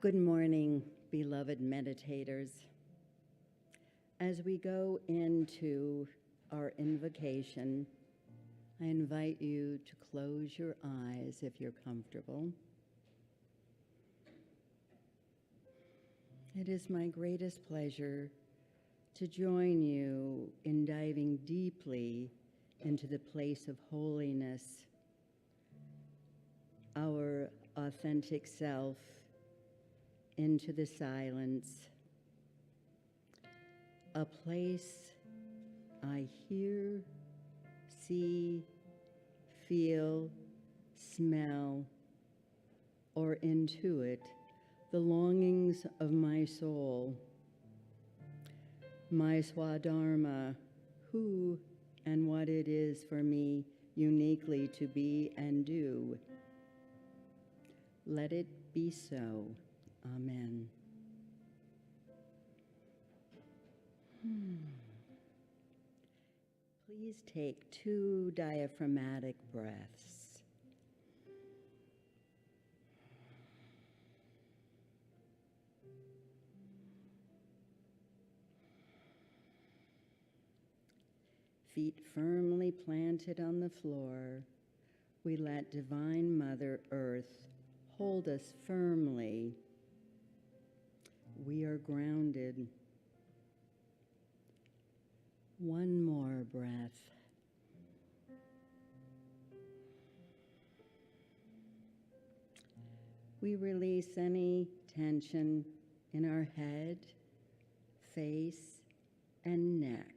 Good morning, beloved meditators. As we go into our invocation, I invite you to close your eyes if you're comfortable. It is my greatest pleasure to join you in diving deeply into the place of holiness, our authentic self, into the silence, a place I hear, see, feel, smell, or intuit the longings of my soul, my swadharma, who and what it is for me uniquely to be and do. Let it be so. Amen. Please take 2 diaphragmatic breaths. Feet firmly planted on the floor, we let Divine Mother Earth hold us firmly. We are grounded. One more breath. We release any tension in our head, face, and neck.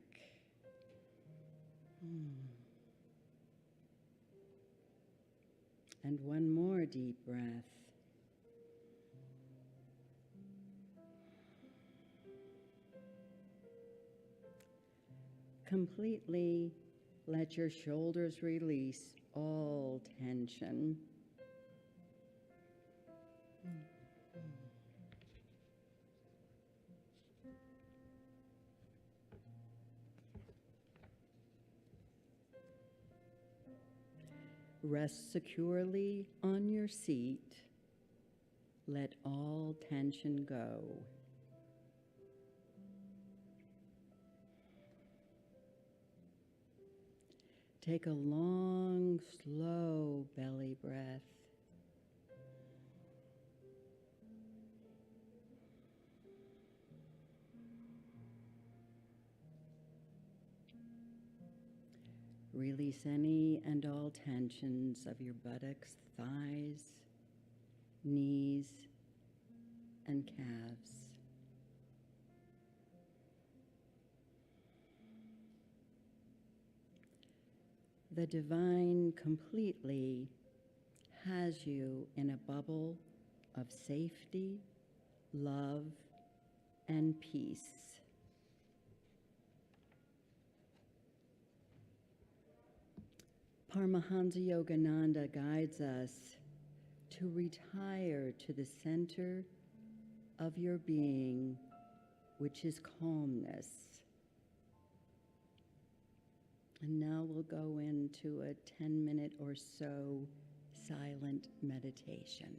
And one more deep breath. Completely let your shoulders release all tension. Rest securely on your seat. Let all tension go. Take a long, slow belly breath. Release any and all tensions of your buttocks, thighs, knees, and calves. The divine completely has you in a bubble of safety, love, and peace. Paramahansa Yogananda guides us to retire to the center of your being, which is calmness. And now we'll go into a 10-minute or so silent meditation.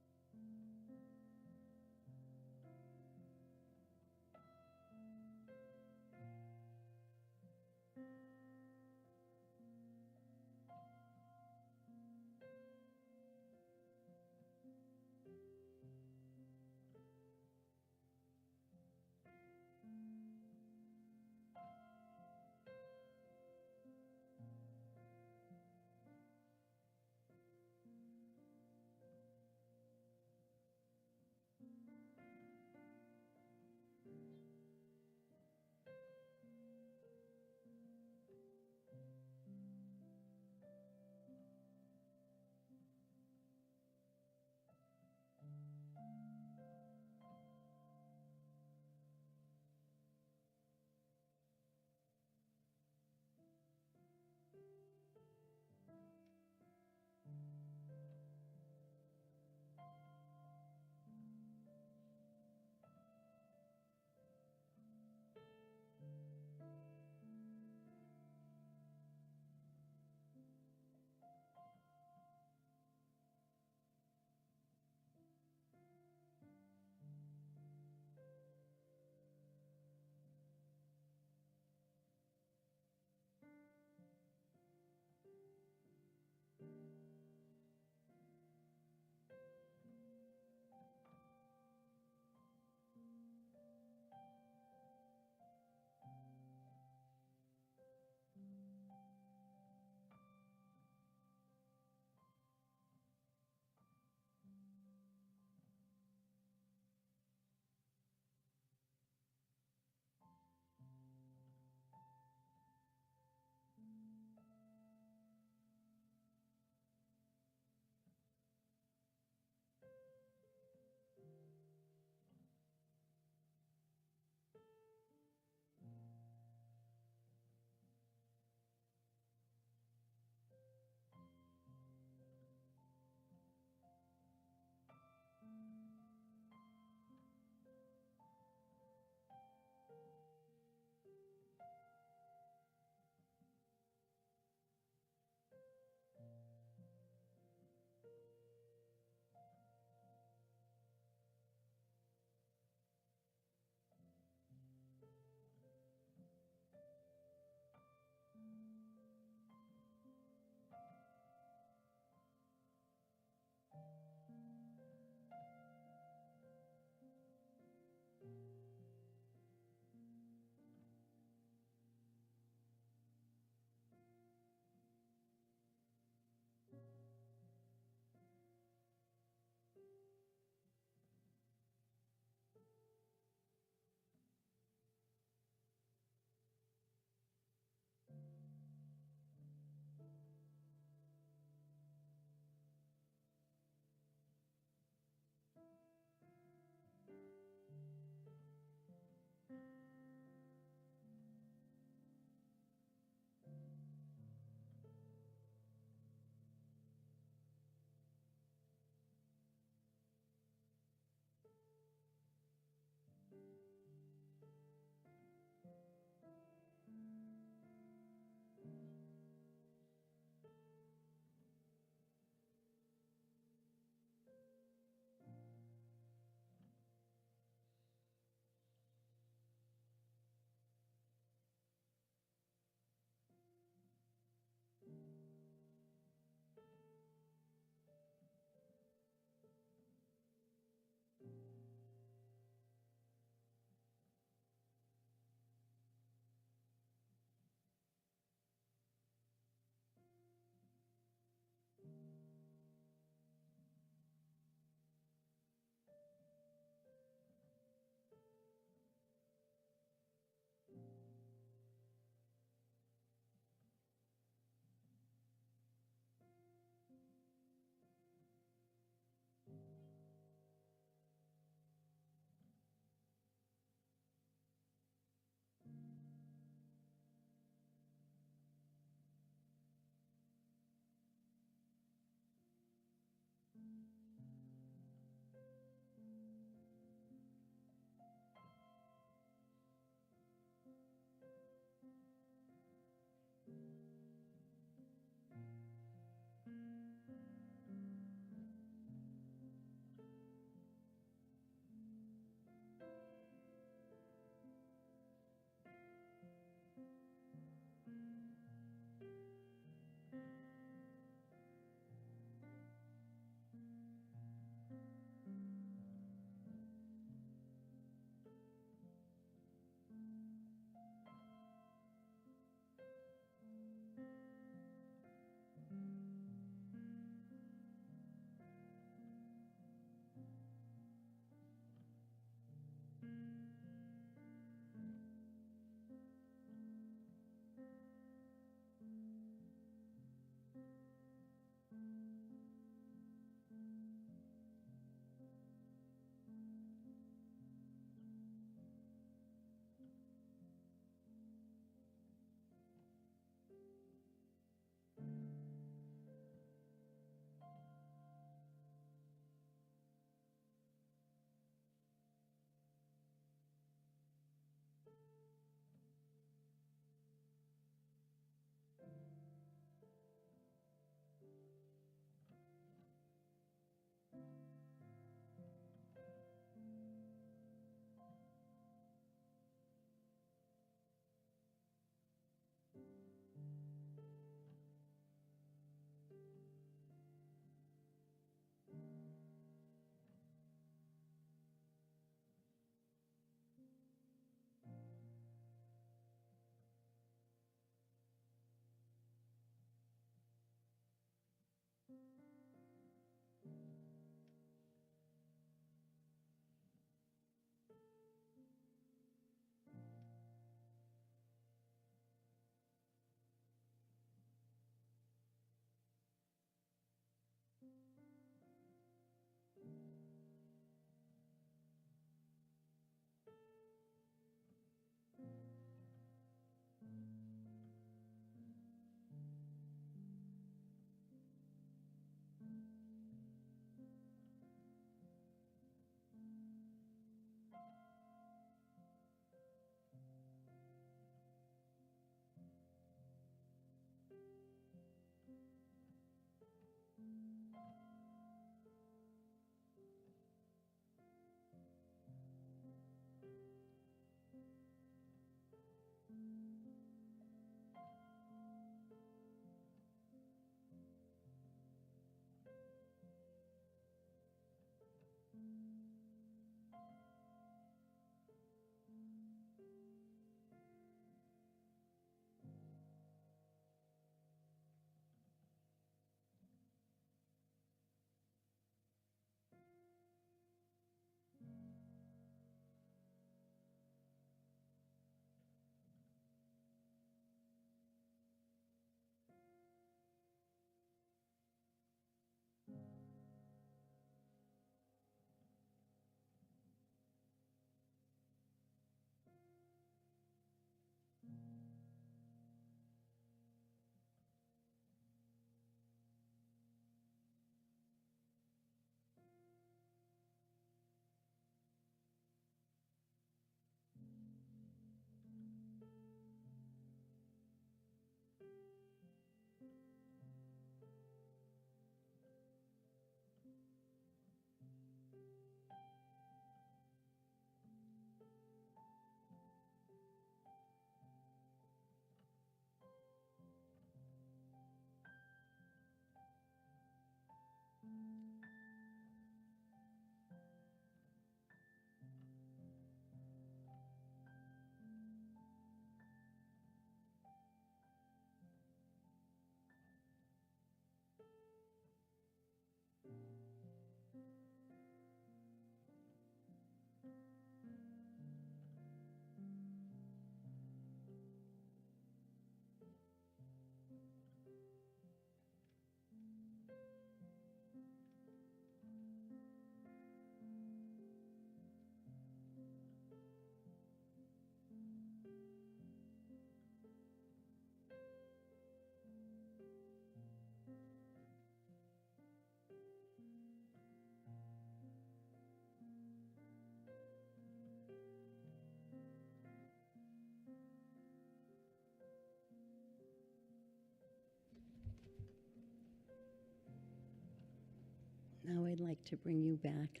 I'd like to bring you back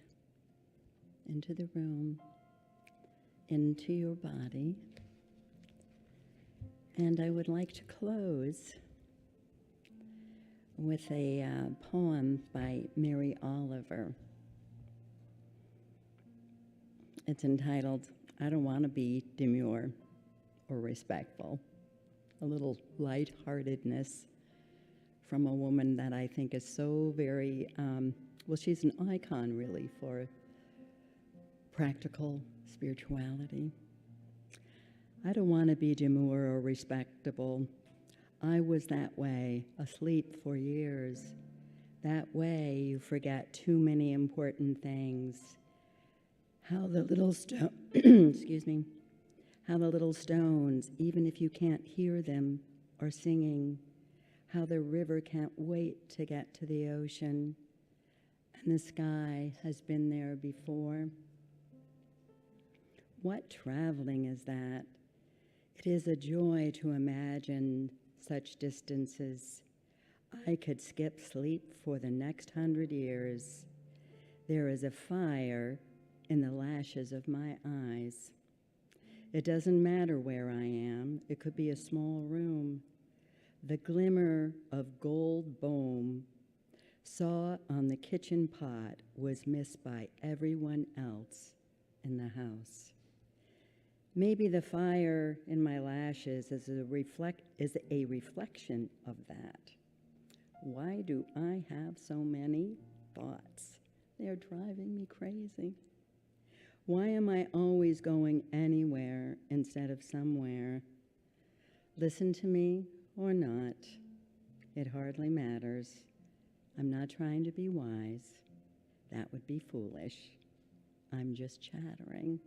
into the room, into your body. And I would like to close with a poem by Mary Oliver. It's entitled, I Don't Want to Be Demure or Respectful. A little lightheartedness from a woman that I think is so very, well, she's an icon really for practical spirituality. I don't want to be demure or respectable. I was that way, asleep for years. That way you forget too many important things. How the little excuse me, how the little stones, even if you can't hear them, are singing. How the river can't wait to get to the ocean, and the sky has been there before. What traveling is that? It is a joy to imagine such distances. I could skip sleep for the next 100 years. There is a fire in the lashes of my eyes. It doesn't matter where I am. It could be a small room. The glimmer of gold bohm saw on the kitchen pot was missed by everyone else in the house. Maybe the fire in my lashes is a reflection of that. Why do I have so many thoughts? They're driving me crazy. Why am I always going anywhere instead of somewhere? Listen to me or not, it hardly matters. I'm not trying to be wise. That would be foolish. I'm just chattering.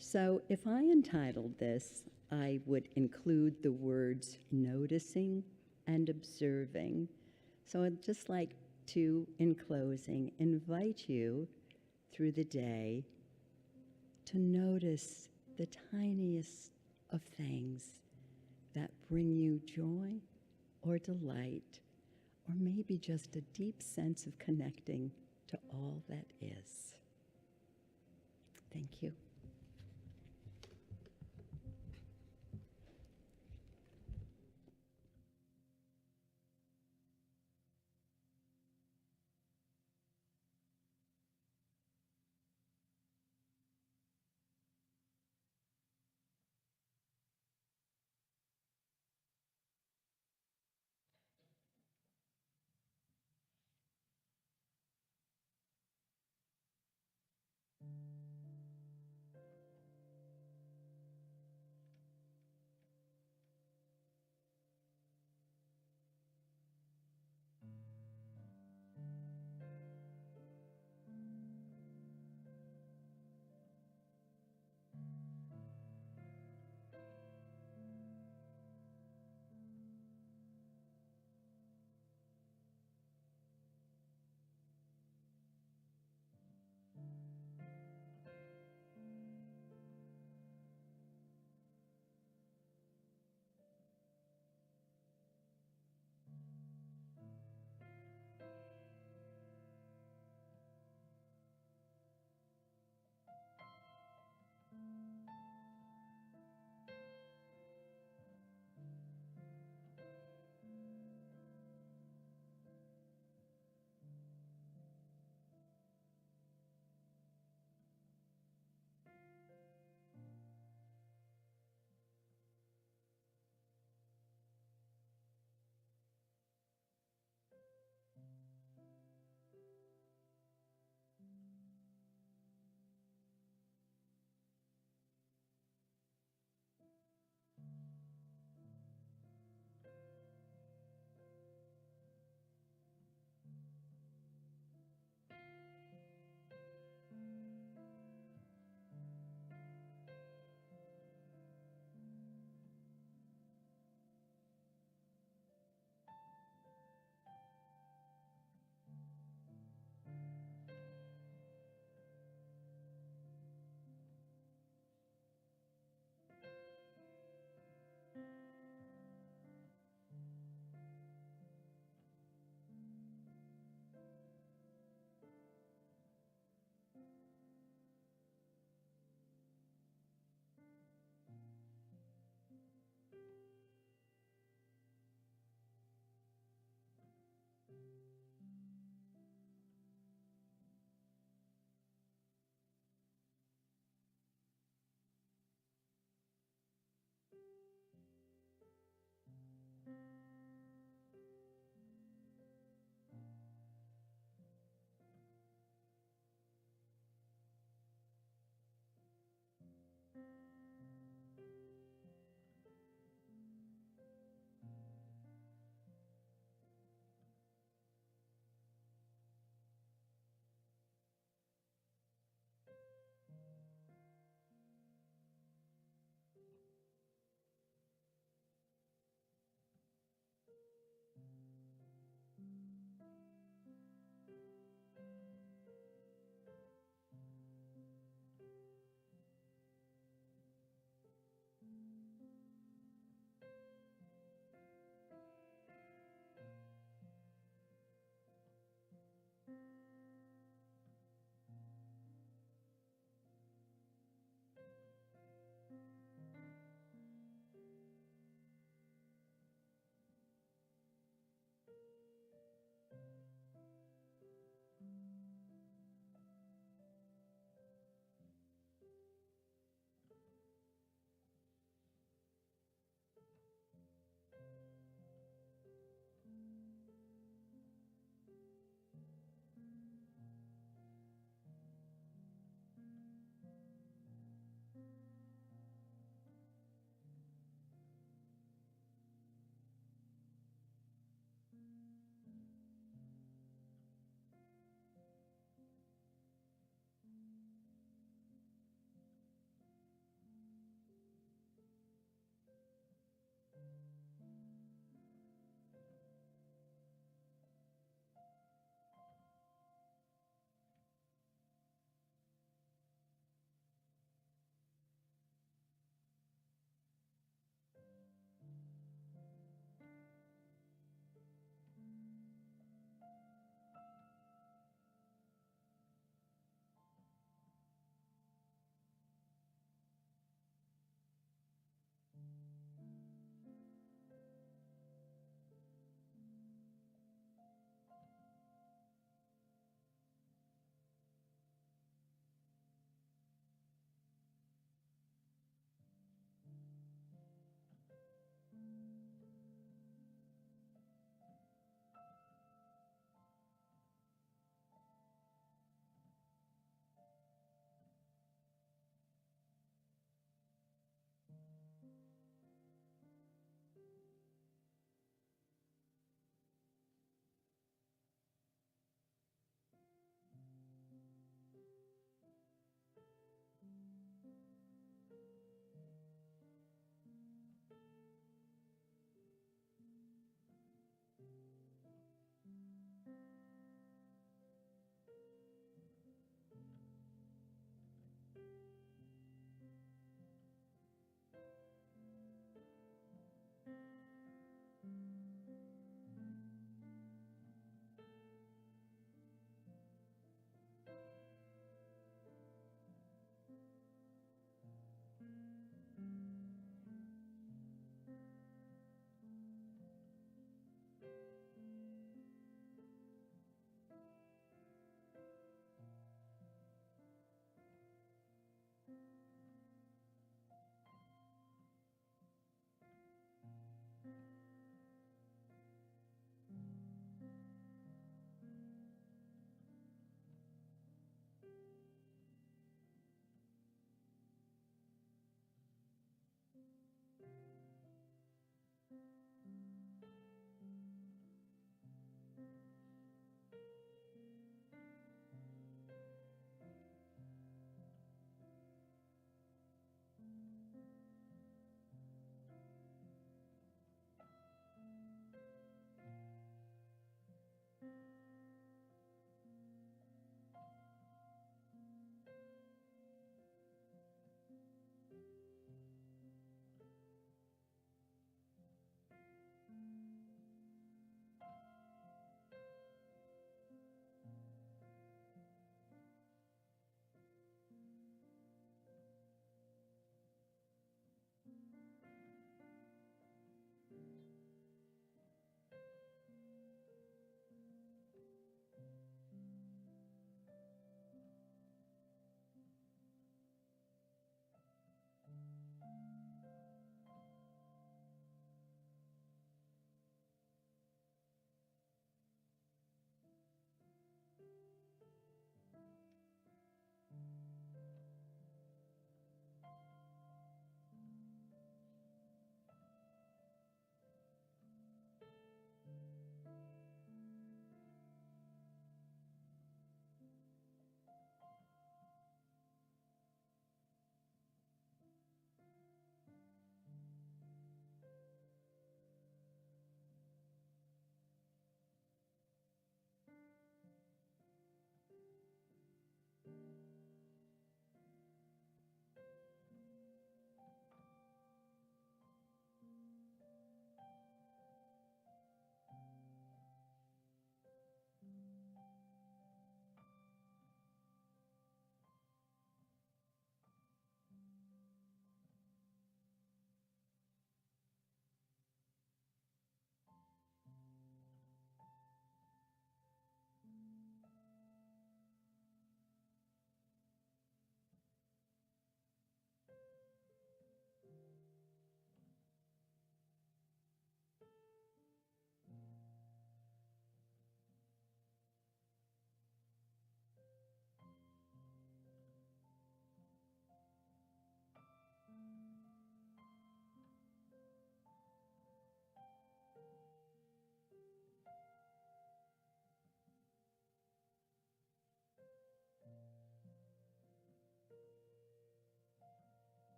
So if I entitled this, I would include the words noticing and observing. So I'd just like to, in closing, invite you through the day to notice the tiniest of things that bring you joy or delight, or maybe just a deep sense of connecting to all that is. Thank you.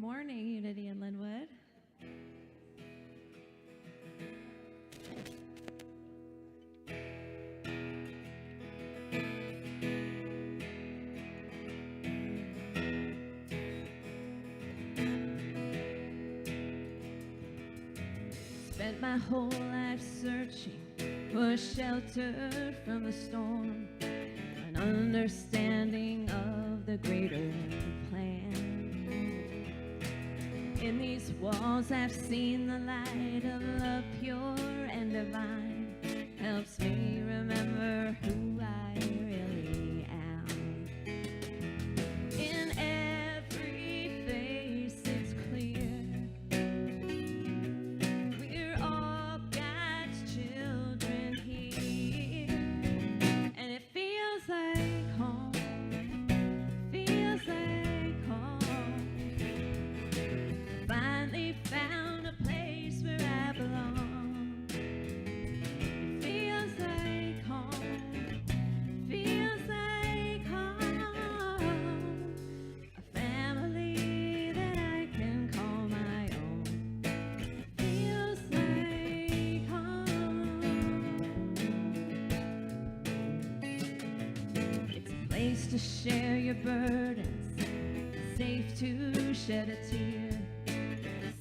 morning, Unity in Lynnwood. Spent my whole life searching for shelter from the storm, an understanding of the greater plan. In these walls I've seen the light of love pure and divine, helps me remember who I really am. In every face it's clear, we're all God's children here, and it feels like home, feels like home. Finally found a place where I belong. It feels like home, feels like home. A family that I can call my own. Feels like home. It's a place to share your burdens, safe to shed a tear.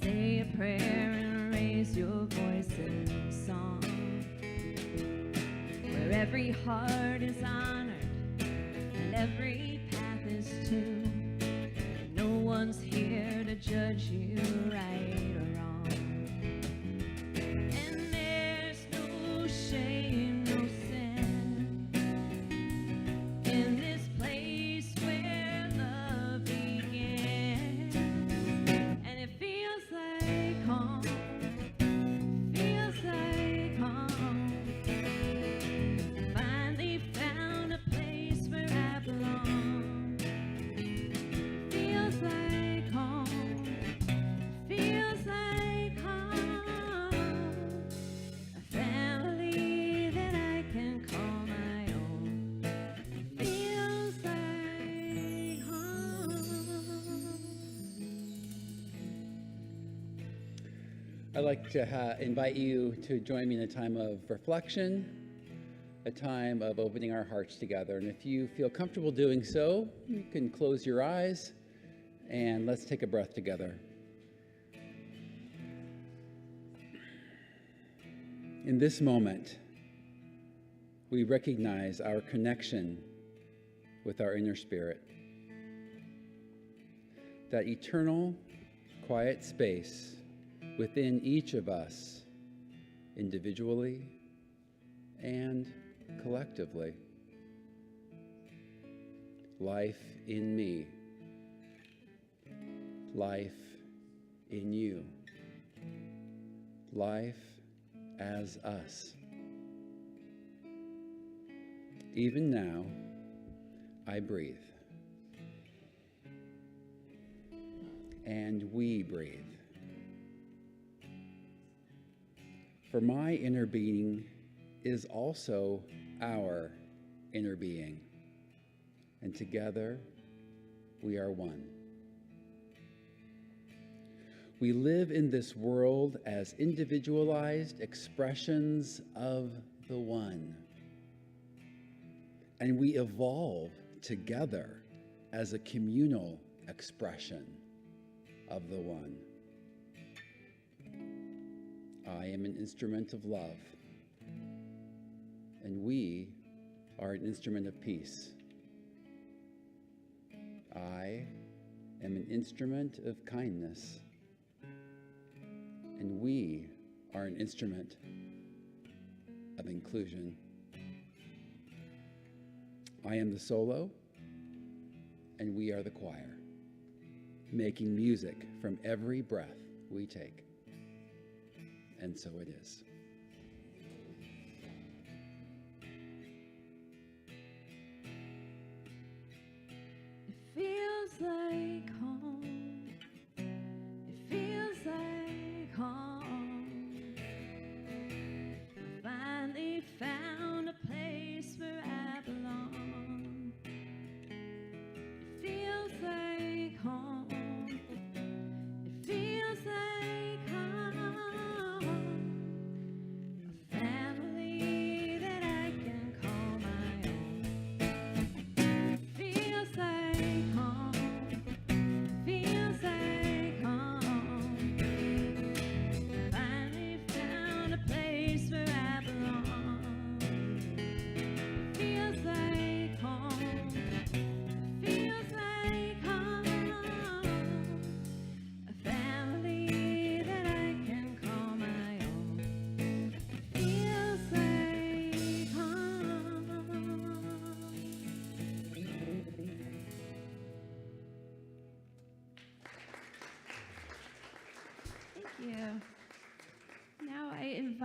Say a prayer and raise your voice in song, where every heart is honored and every path is true. No one's here to judge you right or wrong, and there's no shame, no sin in this place where love begins. And it feels like home, feels like home. Finally found a place where I belong. Feels like home, feels like home. A family that I can call my own. Feels like home. I'd like to invite you to join me in a time of reflection, a time of opening our hearts together. And if you feel comfortable doing so, you can close your eyes and let's take a breath together. In this moment, we recognize our connection with our inner spirit, that eternal, quiet space within each of us, individually and collectively. Life in me, life in you, life as us. Even now, I breathe, and we breathe. For my inner being is also our inner being, and together we are one. We live in this world as individualized expressions of the one, and we evolve together as a communal expression of the one. I am an instrument of love, and we are an instrument of peace. I am an instrument of kindness, and we are an instrument of inclusion. I am the solo, and we are the choir, making music from every breath we take. And so it is. It feels like home. It feels like home. I finally found a place where I belong. It feels like home.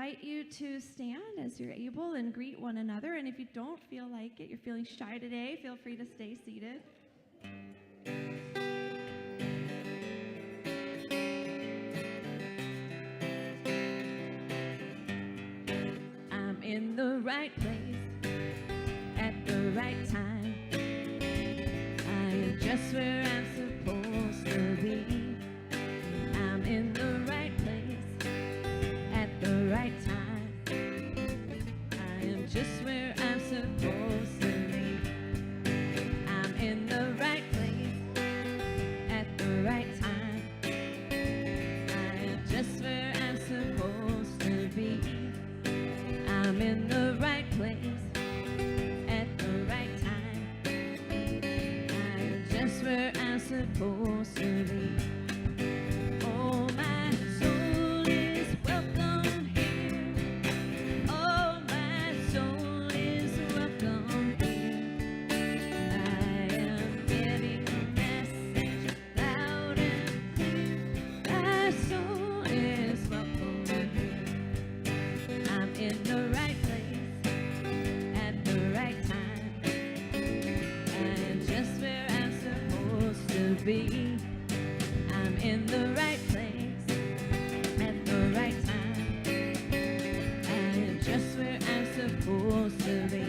invite you to stand as you're able and greet one another. And if you don't feel like it, you're feeling shy today, feel free to stay seated. I'm in the right place at the right time. I am just where I'm supposed to be. I'm in the right place at the right time. I am just where I'm supposed to be. I'm in the right place at the right time. I am just where I'm supposed to be. I'm in the right place at the right time. I am just where I'm supposed to be. Oh, my soul is welcome here. Oh, my soul is welcome here. I am getting a message loud and clear. My soul is welcome here. I'm in the right place at the right time. I am just where I'm supposed to be. I'm in the right place at the right time. I am just where I'm supposed to be.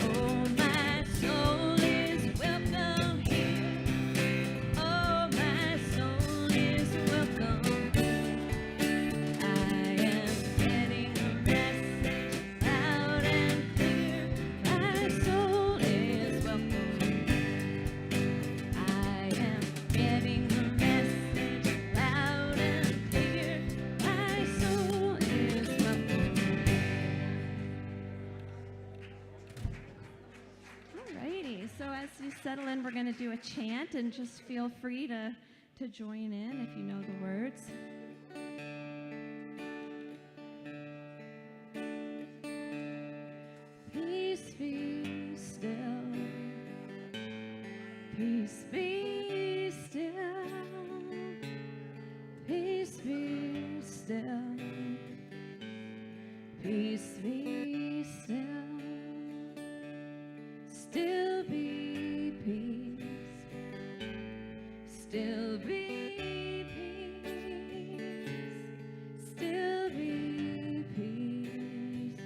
Oh, my soul is welcome here. Oh, my soul is welcome here. I am getting a message loud and clear. My soul is welcome here. I am getting a message loud and clear. My soul is welcome here. Alrighty, so as you settle in, we're going to do a chant, and just feel free to join in if you know the words. Peace be still. Peace be still. Peace be still. Peace be still. Still be peace. Still be peace. Still be peace.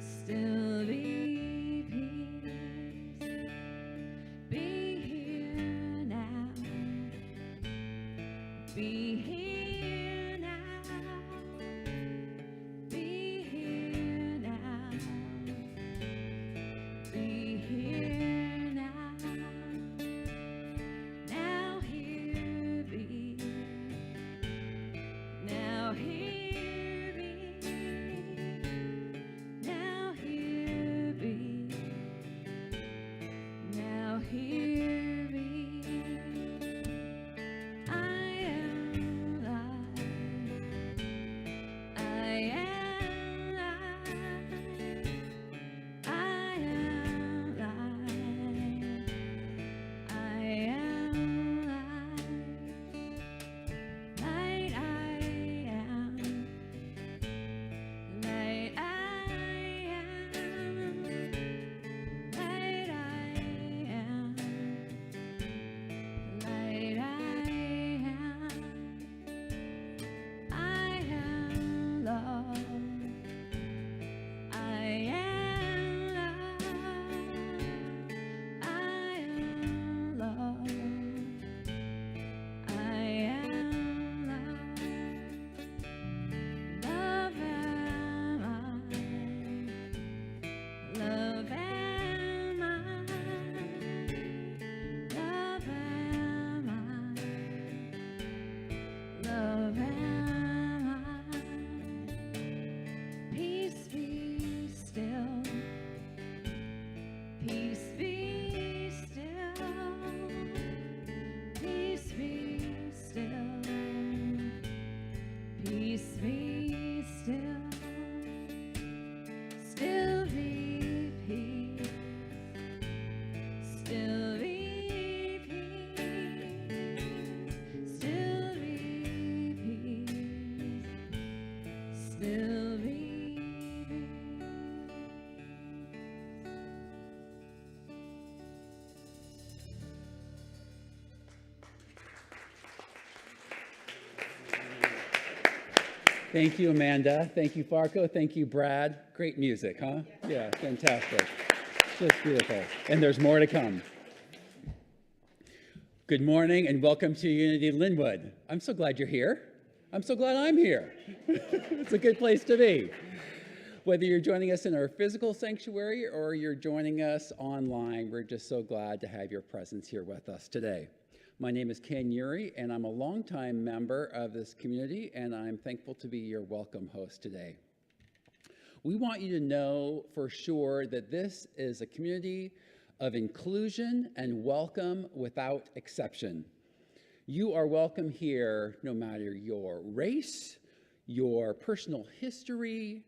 Still be peace. Be here now. Be here now. Be here now. Be here now. Now here be. Now here be. Now here be. Now here be. I am light. I am light. I am light. I am light. Light I am. Light I am. Light I am. Light I am. I am love. I am love. I am love. I am love. Love am I. Love am I. Love am I. Love am I. Peace be still. Peace be still. Peace be still. Peace be still. Still be peace. Still be peace. Still be peace. Thank you, Amanda. Thank you, Farko. Thank you, Brad. Great music, huh? Yeah, fantastic. Just beautiful. And there's more to come. Good morning and welcome to Unity Lynnwood. I'm so glad you're here. I'm so glad I'm here. It's a good place to be. Whether you're joining us in our physical sanctuary or you're joining us online, we're just so glad to have your presence here with us today. My name is Urie, and I'm a longtime member of this community, and I'm thankful to be your welcome host today. We want you to know for sure that this is a community of inclusion and welcome without exception. You are welcome here no matter your race, your personal history,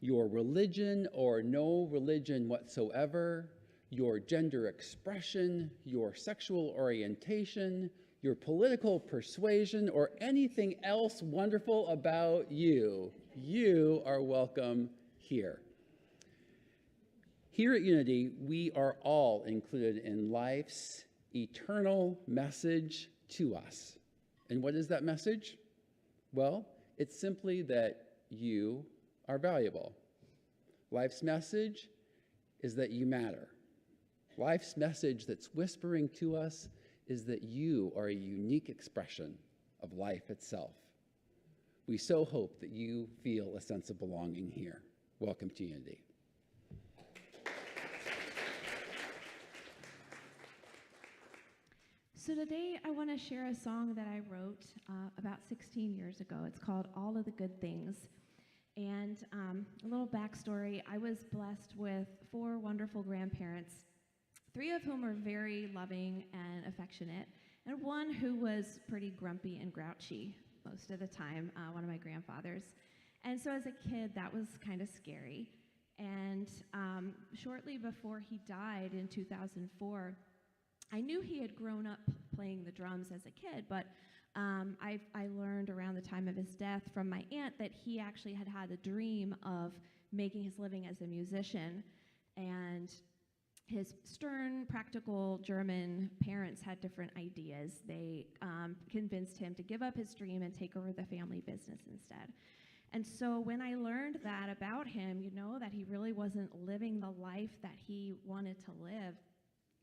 your religion or no religion whatsoever, your gender expression, your sexual orientation, your political persuasion, or anything else wonderful about you. You are welcome here. Here at Unity, we are all included in life's eternal message to us. And what is that message? Well, it's simply that you are valuable. Life's message is that you matter. Life's message that's whispering to us is that you are a unique expression of life itself. We so hope that you feel a sense of belonging here. Welcome to Unity. So today I want to share a song that I wrote about 16 years ago. It's called All of the Good Things. And a little backstory, I was blessed with 4 wonderful grandparents, 3 of whom were very loving and affectionate, and 1 who was pretty grumpy and grouchy most of the time, one of my grandfathers. And so as a kid, that was kind of scary. And shortly before he died in 2004, I knew he had grown up playing the drums as a kid, but I learned around the time of his death from my aunt that he actually had a dream of making his living as a musician. And his stern, practical German parents had different ideas. They convinced him to give up his dream and take over the family business instead. And so when I learned that about him, that he really wasn't living the life that he wanted to live,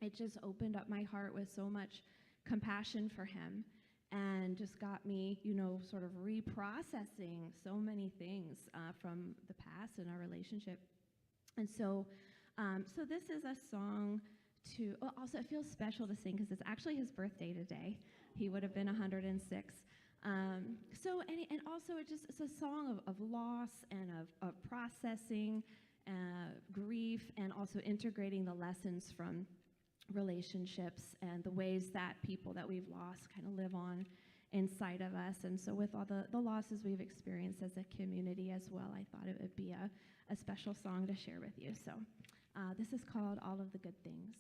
it just opened up my heart with so much compassion for him and just got me, sort of reprocessing so many things from the past in our relationship. And so this is a song also it feels special to sing because it's actually his birthday today. He would have been 106. And also it's a song of loss and of processing grief, and also integrating the lessons from relationships and the ways that people that we've lost kind of live on inside of us. And so with all the losses we've experienced as a community as well, I thought it would be a special song to share with you. So this is called All of the Good Things.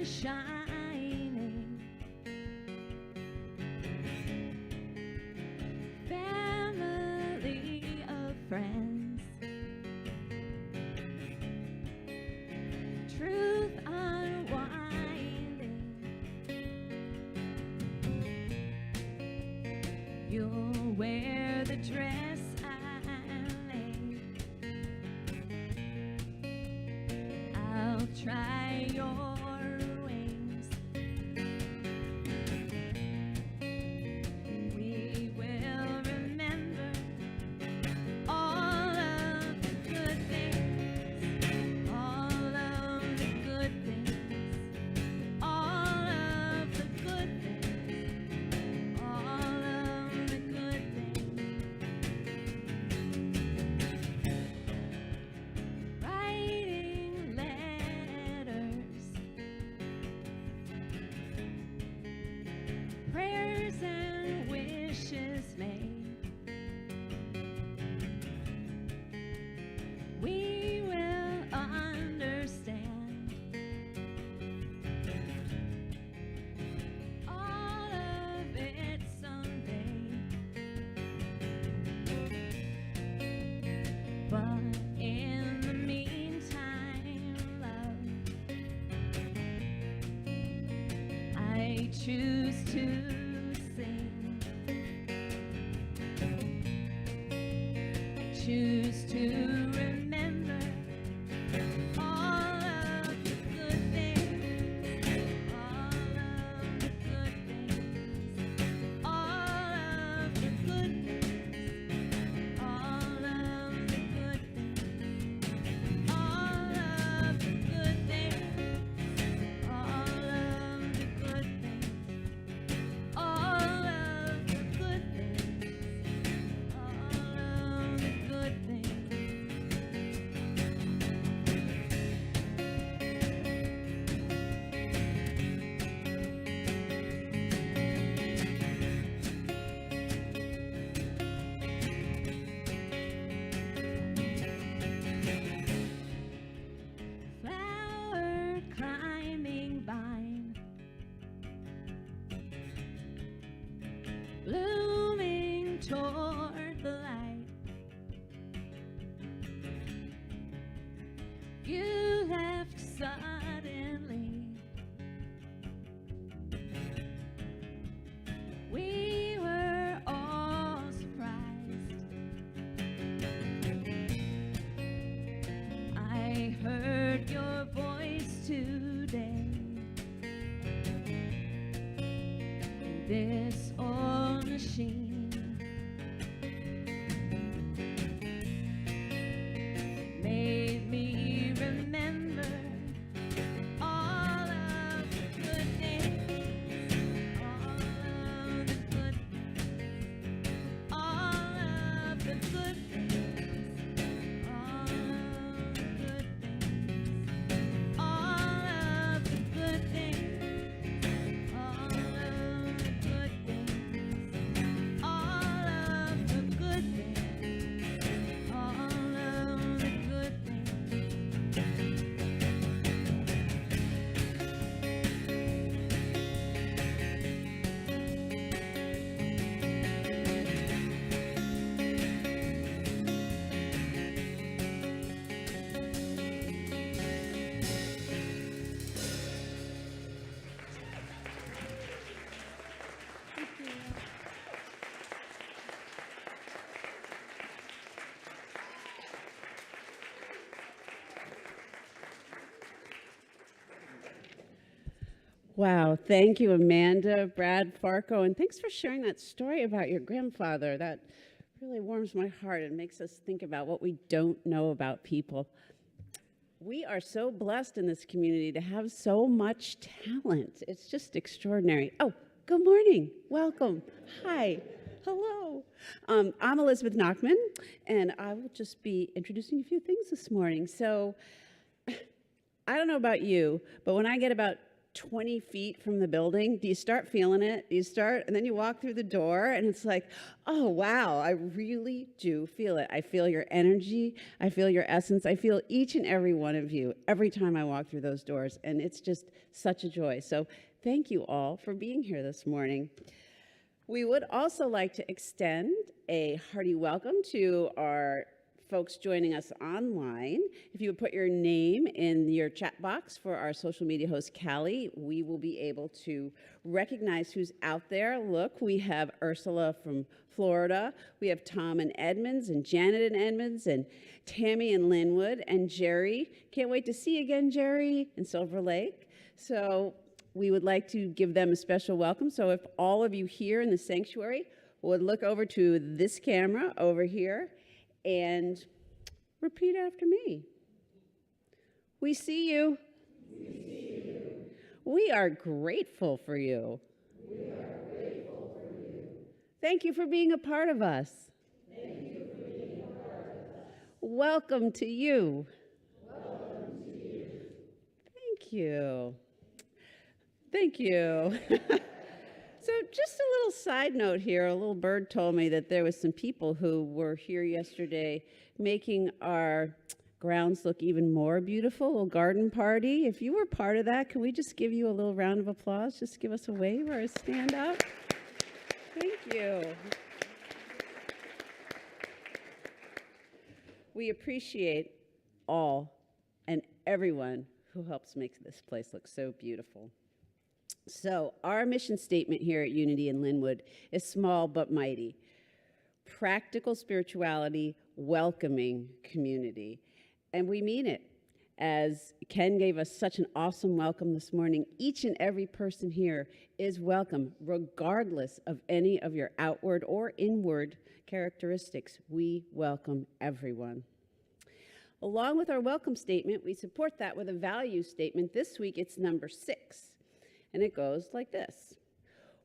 Shining, family of friends, truth unwinding, you'll wear the dress I made, I'll try your wings. choose to sing. I choose to remember all of the good things, all of the good things, all of the good things, all of the good things, all of the good things, all of the good things, all of the good things, all of the good things. Flower climbing vine, blooming toward the light. You left suddenly. We were all surprised. I heard your voice today. This old machine made me remember all of the good things, all of the good things, all of the good things, all of the good things, all of the good things, all of the good things, all of the good things, all of the good things. Wow, thank you, Amanda, Brad, Farko, and thanks for sharing that story about your grandfather. That really warms my heart and makes us think about what we don't know about people. We are so blessed in this community to have so much talent. It's just extraordinary. Oh, good morning. Welcome. Hi. Hello. I'm Elizabeth Nachman, and I will just be introducing a few things this morning. So I don't know about you, but when I get about 20 feet from the building, do you start feeling it? Do you start, and then you walk through the door, and it's like, oh, wow, I really do feel it. I feel your energy. I feel your essence. I feel each and every one of you every time I walk through those doors, and it's just such a joy. So thank you all for being here this morning. We would also like to extend a hearty welcome to our folks joining us online. If you would put your name in your chat box for our social media host, Callie, we will be able to recognize who's out there. Look, we have Ursula from Florida. We have Tom in Edmonds, and Janet in Edmonds, and Tammy in Lynnwood, and Jerry. Can't wait to see you again, Jerry, in Silver Lake. So we would like to give them a special welcome. So if all of you here in the sanctuary would look over to this camera over here and repeat after me. We see you. We see you. We are grateful for you. We are grateful for you. Thank you for being a part of us. Thank you for being a part of us. Welcome to you. Welcome to you. Thank you. Thank you. So just a little side note here, a little bird told me that there was some people who were here yesterday making our grounds look even more beautiful, a little garden party. If you were part of that, can we just give you a little round of applause? Just give us a wave or a stand up. Thank you. We appreciate all and everyone who helps make this place look so beautiful. So our mission statement here at Unity in Lynnwood is small but mighty. Practical spirituality, welcoming community. And we mean it. As Ken gave us such an awesome welcome this morning, each and every person here is welcome, regardless of any of your outward or inward characteristics. We welcome everyone. Along with our welcome statement, we support that with a value statement. This week, it's number 6, and it goes like this.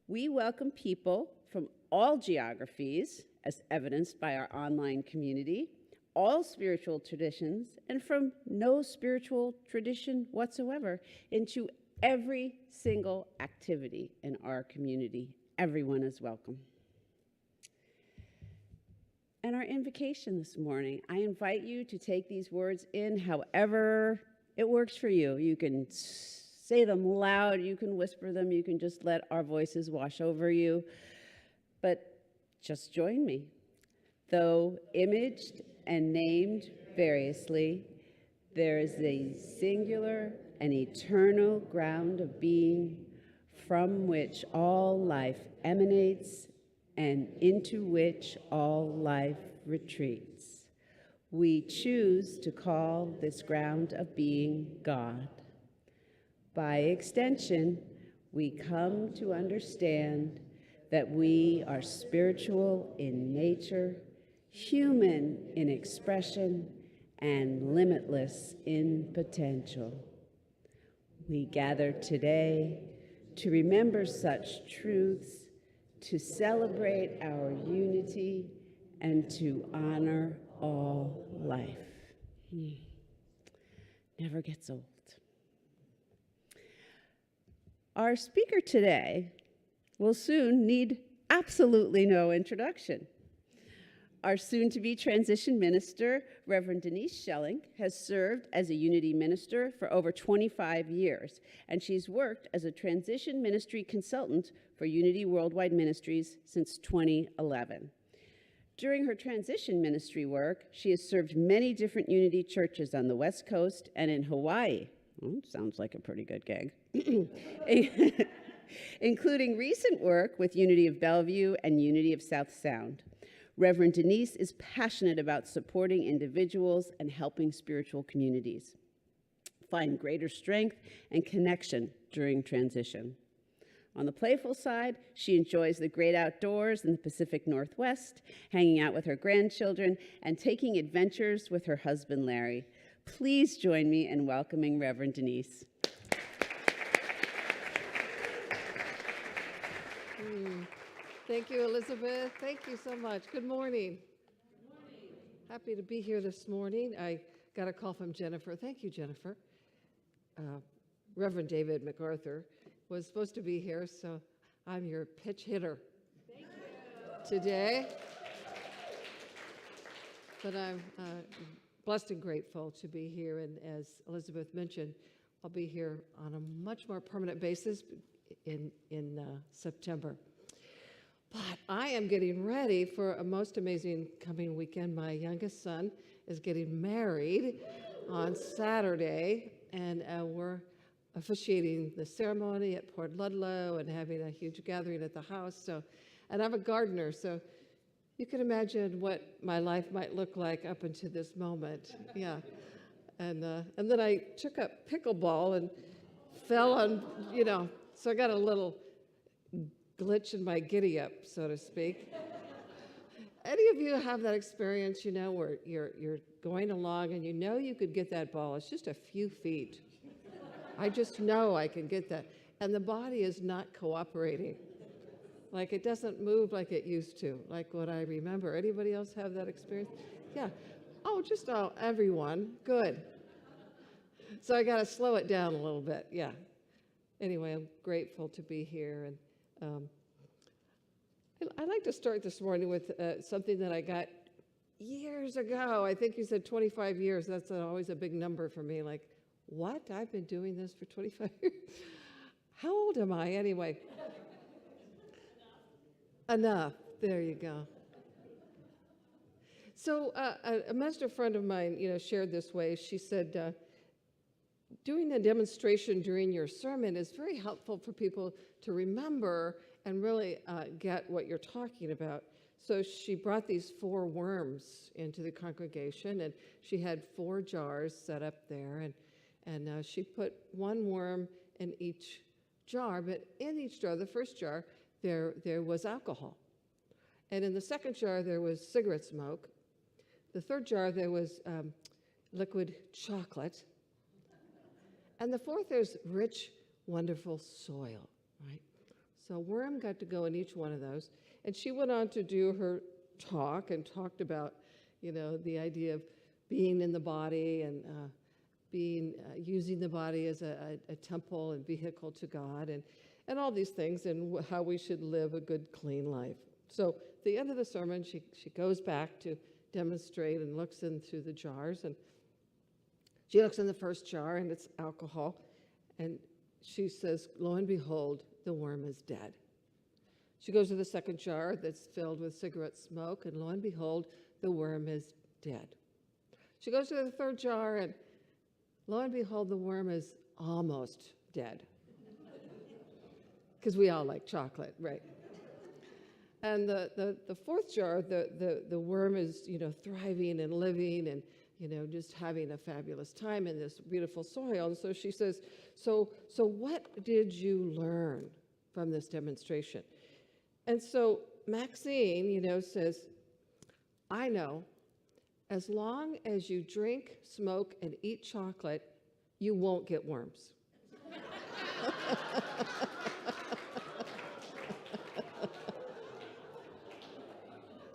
We welcome people from all geographies, as evidenced by our online community, all spiritual traditions, and from no spiritual tradition whatsoever, into every single activity in our community. Everyone is welcome. And our invocation this morning, I invite you to take these words in however it works for you. You can say them loud, you can whisper them, you can just let our voices wash over you, but just join me. Though imaged and named variously, there is a singular and eternal ground of being from which all life emanates and into which all life retreats. We choose to call this ground of being God. By extension, we come to understand that we are spiritual in nature, human in expression, and limitless in potential. We gather today to remember such truths, to celebrate our unity, and to honor all life. Never gets old. Our speaker today will soon need absolutely no introduction. Our soon-to-be transition minister, Reverend Denese Schellink, has served as a Unity minister for over 25 years, and she's worked as a transition ministry consultant for Unity Worldwide Ministries since 2011. During her transition ministry work, she has served many different Unity churches on the West Coast and in Hawaii. Oh, sounds like a pretty good gig. Including recent work with Unity of Bellevue and Unity of South Sound. Reverend Denese is passionate about supporting individuals and helping spiritual communities find greater strength and connection during transition. On the playful side, she enjoys the great outdoors in the Pacific Northwest, hanging out with her grandchildren, and taking adventures with her husband, Larry. Please join me in welcoming Reverend Denese. Thank you, Elizabeth. Thank you so much. Good morning. Good morning. Happy to be here this morning. I got a call from Jennifer. Thank you, Jennifer. Reverend David MacArthur was supposed to be here, so I'm your pitch hitter today. But I'm blessed and grateful to be here, and as Elizabeth mentioned, I'll be here on a much more permanent basis in September. But I am getting ready for a most amazing coming weekend. My youngest son is getting married on Saturday, and we're officiating the ceremony at Port Ludlow and having a huge gathering at the house. So, and I'm a gardener, so you can imagine what my life might look like up until this moment. Yeah, and then I took up pickleball and fell on, so I got a little glitch in my giddy up, so to speak. Any of you have that experience, where you're going along and you could get that ball. It's just a few feet. I just know I can get that. And the body is not cooperating. Like it doesn't move like it used to, like what I remember. Anybody else have that experience? Yeah. Oh, everyone. Good. So I got to slow it down a little bit. Yeah. Anyway, I'm grateful to be here. And I'd like to start this morning with something that I got years ago. I think you said 25 years. That's always a big number for me. Like, what? I've been doing this for 25 years? How old am I anyway? Enough. There you go. So a minister friend of mine, shared this way. She said, doing a demonstration during your sermon is very helpful for people to remember and really get what you're talking about. So she brought these 4 worms into the congregation, and she had 4 jars set up there, and she put 1 worm in each jar, but in each jar, the first jar, there was alcohol. And in the second jar, there was cigarette smoke. The third jar, there was liquid chocolate. And the fourth, there's rich, wonderful soil, right? So a worm got to go in each one of those. And she went on to do her talk and talked about, the idea of being in the body and using the body as a temple and vehicle to God and all these things and how we should live a good, clean life. So at the end of the sermon, she goes back to demonstrate and looks in through the jars. And she looks in the first jar, and it's alcohol. And she says, lo and behold, the worm is dead. She goes to the second jar that's filled with cigarette smoke, and lo and behold, the worm is dead. She goes to the third jar, and lo and behold, the worm is almost dead. Because we all like chocolate, right? And the fourth jar, the worm is, thriving and living and, just having a fabulous time in this beautiful soil. And so she says, so what did you learn from this demonstration? And so Maxine, says, I know, as long as you drink, smoke, and eat chocolate, you won't get worms.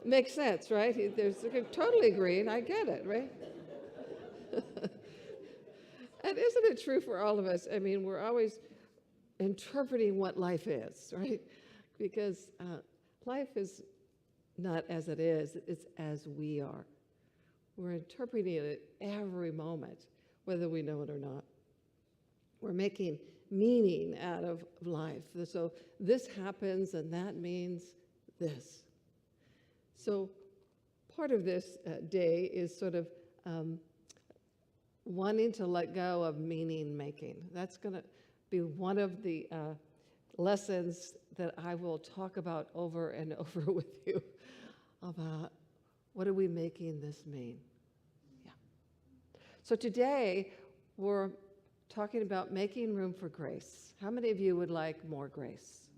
Makes sense, right? Totally agreed. I get it, right? And isn't it true for all of us? I mean, we're always interpreting what life is, right? Because life is not as it is, it's as we are. We're interpreting it every moment, whether we know it or not. We're making meaning out of life. So this happens, and that means this. So part of this day is sort of wanting to let go of meaning making. That's going to be one of the lessons that I will talk about over and over with you about what are we making this mean? Yeah. So today we're talking about making room for grace. How many of you would like more grace?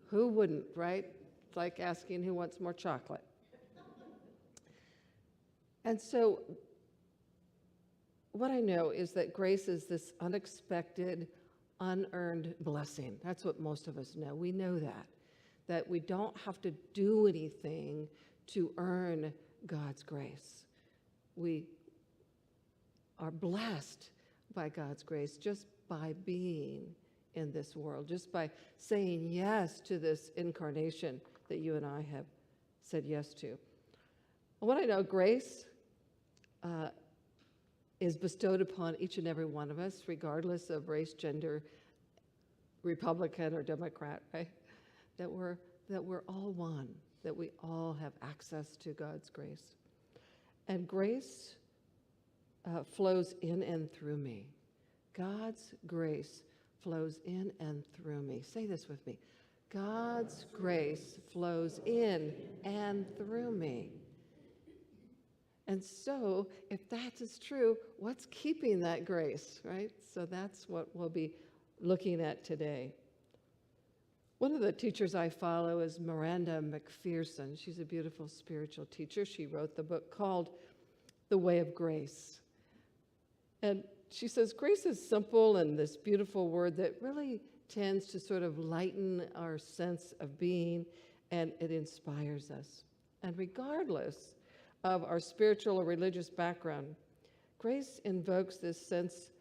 Who wouldn't, right? It's like asking who wants more chocolate. And so what I know is that grace is this unexpected, unearned blessing. That's what most of us know. We know that we don't have to do anything to earn God's grace. We are blessed by God's grace just by being in this world, just by saying yes to this incarnation that you and I have said yes to. What I know, grace is bestowed upon each and every one of us, regardless of race, gender, Republican or Democrat, right? That we're all one, that we all have access to God's grace. And grace flows in and through me. God's grace flows in and through me. Say this with me. God's grace flows in and through me. And so, if that is true, what's keeping that grace, right? So that's what we'll be looking at today. One of the teachers I follow is Miranda McPherson. She's a beautiful spiritual teacher. She wrote the book called The Way of Grace. And she says, grace is simple and this beautiful word that really tends to sort of lighten our sense of being, and it inspires us. And regardless of our spiritual or religious background, grace invokes this sense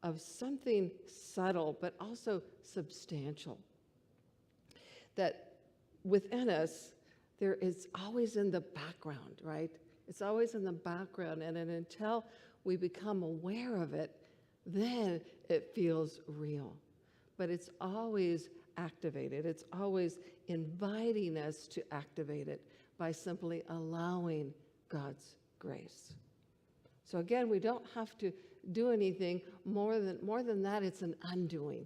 of something subtle but also substantial. That within us, there is always in the background, right? It's always in the background, and until we become aware of it, then it feels real. But it's always activated. It's always inviting us to activate it by simply allowing God's grace. So again, we don't have to do anything. More than that, it's an undoing.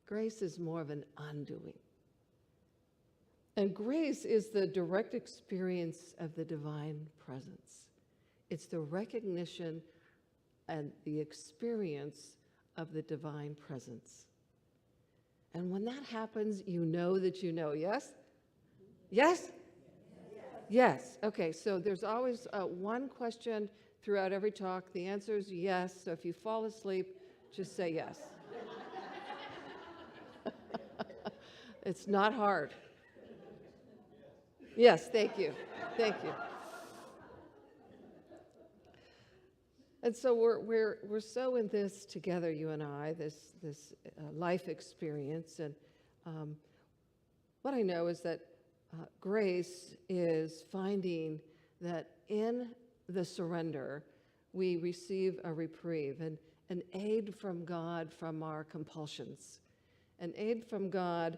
Grace is more of an undoing. And grace is the direct experience of the divine presence. It's the recognition and the experience of the divine presence. And when that happens, you know that you know, yes? Yes? Yes. Okay, so there's always one question throughout every talk. The answer is yes, so if you fall asleep, just say yes. It's not hard. Yes, thank you. Thank you. And so we're so in this together, you and I, this life experience. And what I know is that grace is finding that in the surrender, we receive a reprieve, and an aid from God from our compulsions, an aid from God,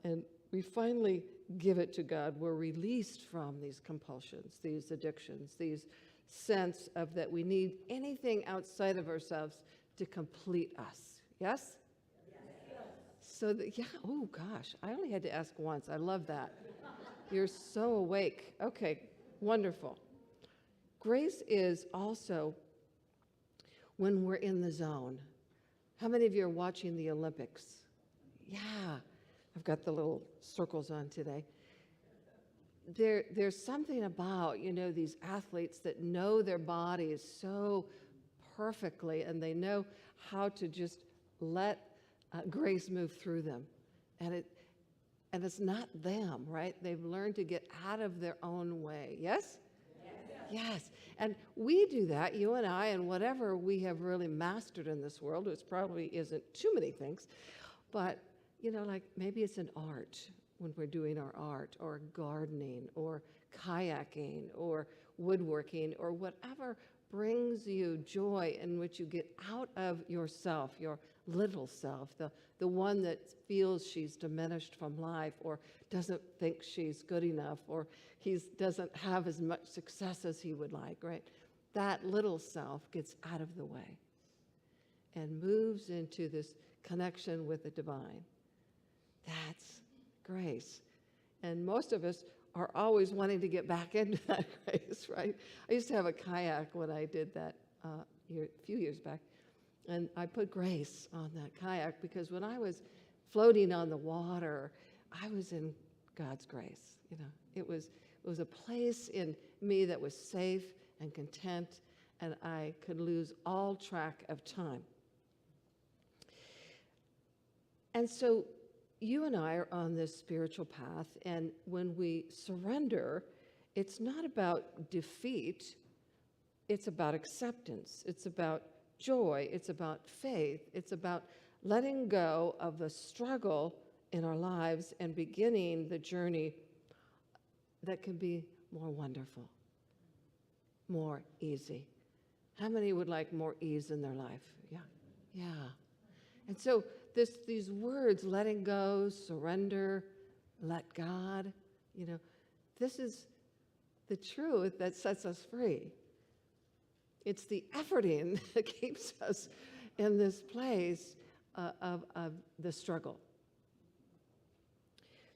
and we finally give it to God. We're released from these compulsions, these addictions, these sense of that we need anything outside of ourselves to complete us. Yes? Yes. So that, yeah, oh gosh, I only had to ask once. I love that. You're so awake. Okay, wonderful. Grace is also when we're in the zone. How many of you are watching the Olympics? Yeah, I've got the little circles on today. There's something about, these athletes that know their bodies so perfectly, and they know how to just let grace move through them. And it's not them, right? They've learned to get out of their own way. Yes? Yes. And we do that, you and I, and whatever we have really mastered in this world, which probably isn't too many things, but, like maybe it's an art when we're doing our art, or gardening, or kayaking, or woodworking, or whatever brings you joy, in which you get out of yourself, your little self, the one that feels she's diminished from life, or doesn't think she's good enough, or he doesn't have as much success as he would like, right? That little self gets out of the way and moves into this connection with the divine. That's grace. And most of us are always wanting to get back into that grace, right? I used to have a kayak when I did that a few years back, and I put grace on that kayak because when I was floating on the water, I was in God's grace. It was a place in me that was safe and content, and I could lose all track of time. And so you and I are on this spiritual path, and when we surrender, it's not about defeat, it's about acceptance, it's about joy, it's about faith, it's about letting go of the struggle in our lives and beginning the journey that can be more wonderful, more easy. How many would like more ease in their life? Yeah. And so these words, letting go, surrender, let God, this is the truth that sets us free. It's the efforting that keeps us in this place of the struggle.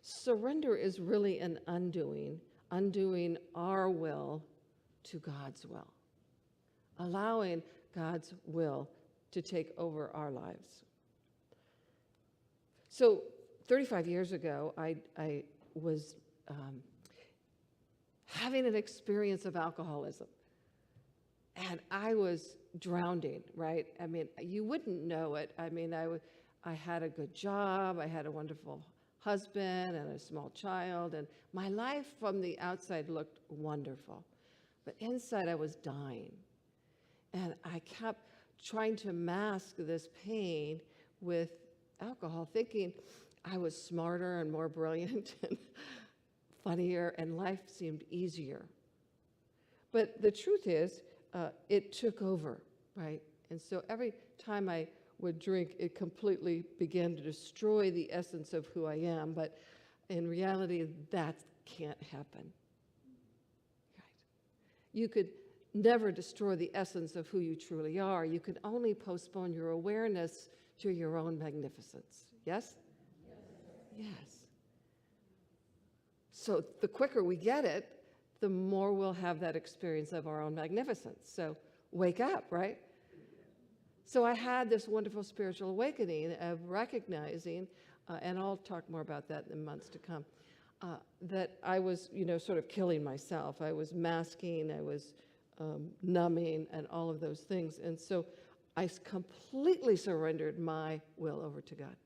Surrender is really an undoing our will to God's will, allowing God's will to take over our lives. So 35 years ago, I was having an experience of alcoholism. And I was drowning, right? I mean, you wouldn't know it. I mean, I had a good job. I had a wonderful husband and a small child. And my life from the outside looked wonderful. But inside, I was dying. And I kept trying to mask this pain with alcohol, thinking I was smarter and more brilliant and funnier, and life seemed easier. But the truth is, it took over, right? And so every time I would drink, it completely began to destroy the essence of who I am. But in reality, that can't happen. Right? You could never destroy the essence of who you truly are. You can only postpone your awareness to your own magnificence. Yes? Yes. So the quicker we get it, the more we'll have that experience of our own magnificence. So wake up, right? So I had this wonderful spiritual awakening of recognizing, and I'll talk more about that in the months to come, that I was, sort of killing myself. I was masking, I was numbing, and all of those things. And so I completely surrendered my will over to God.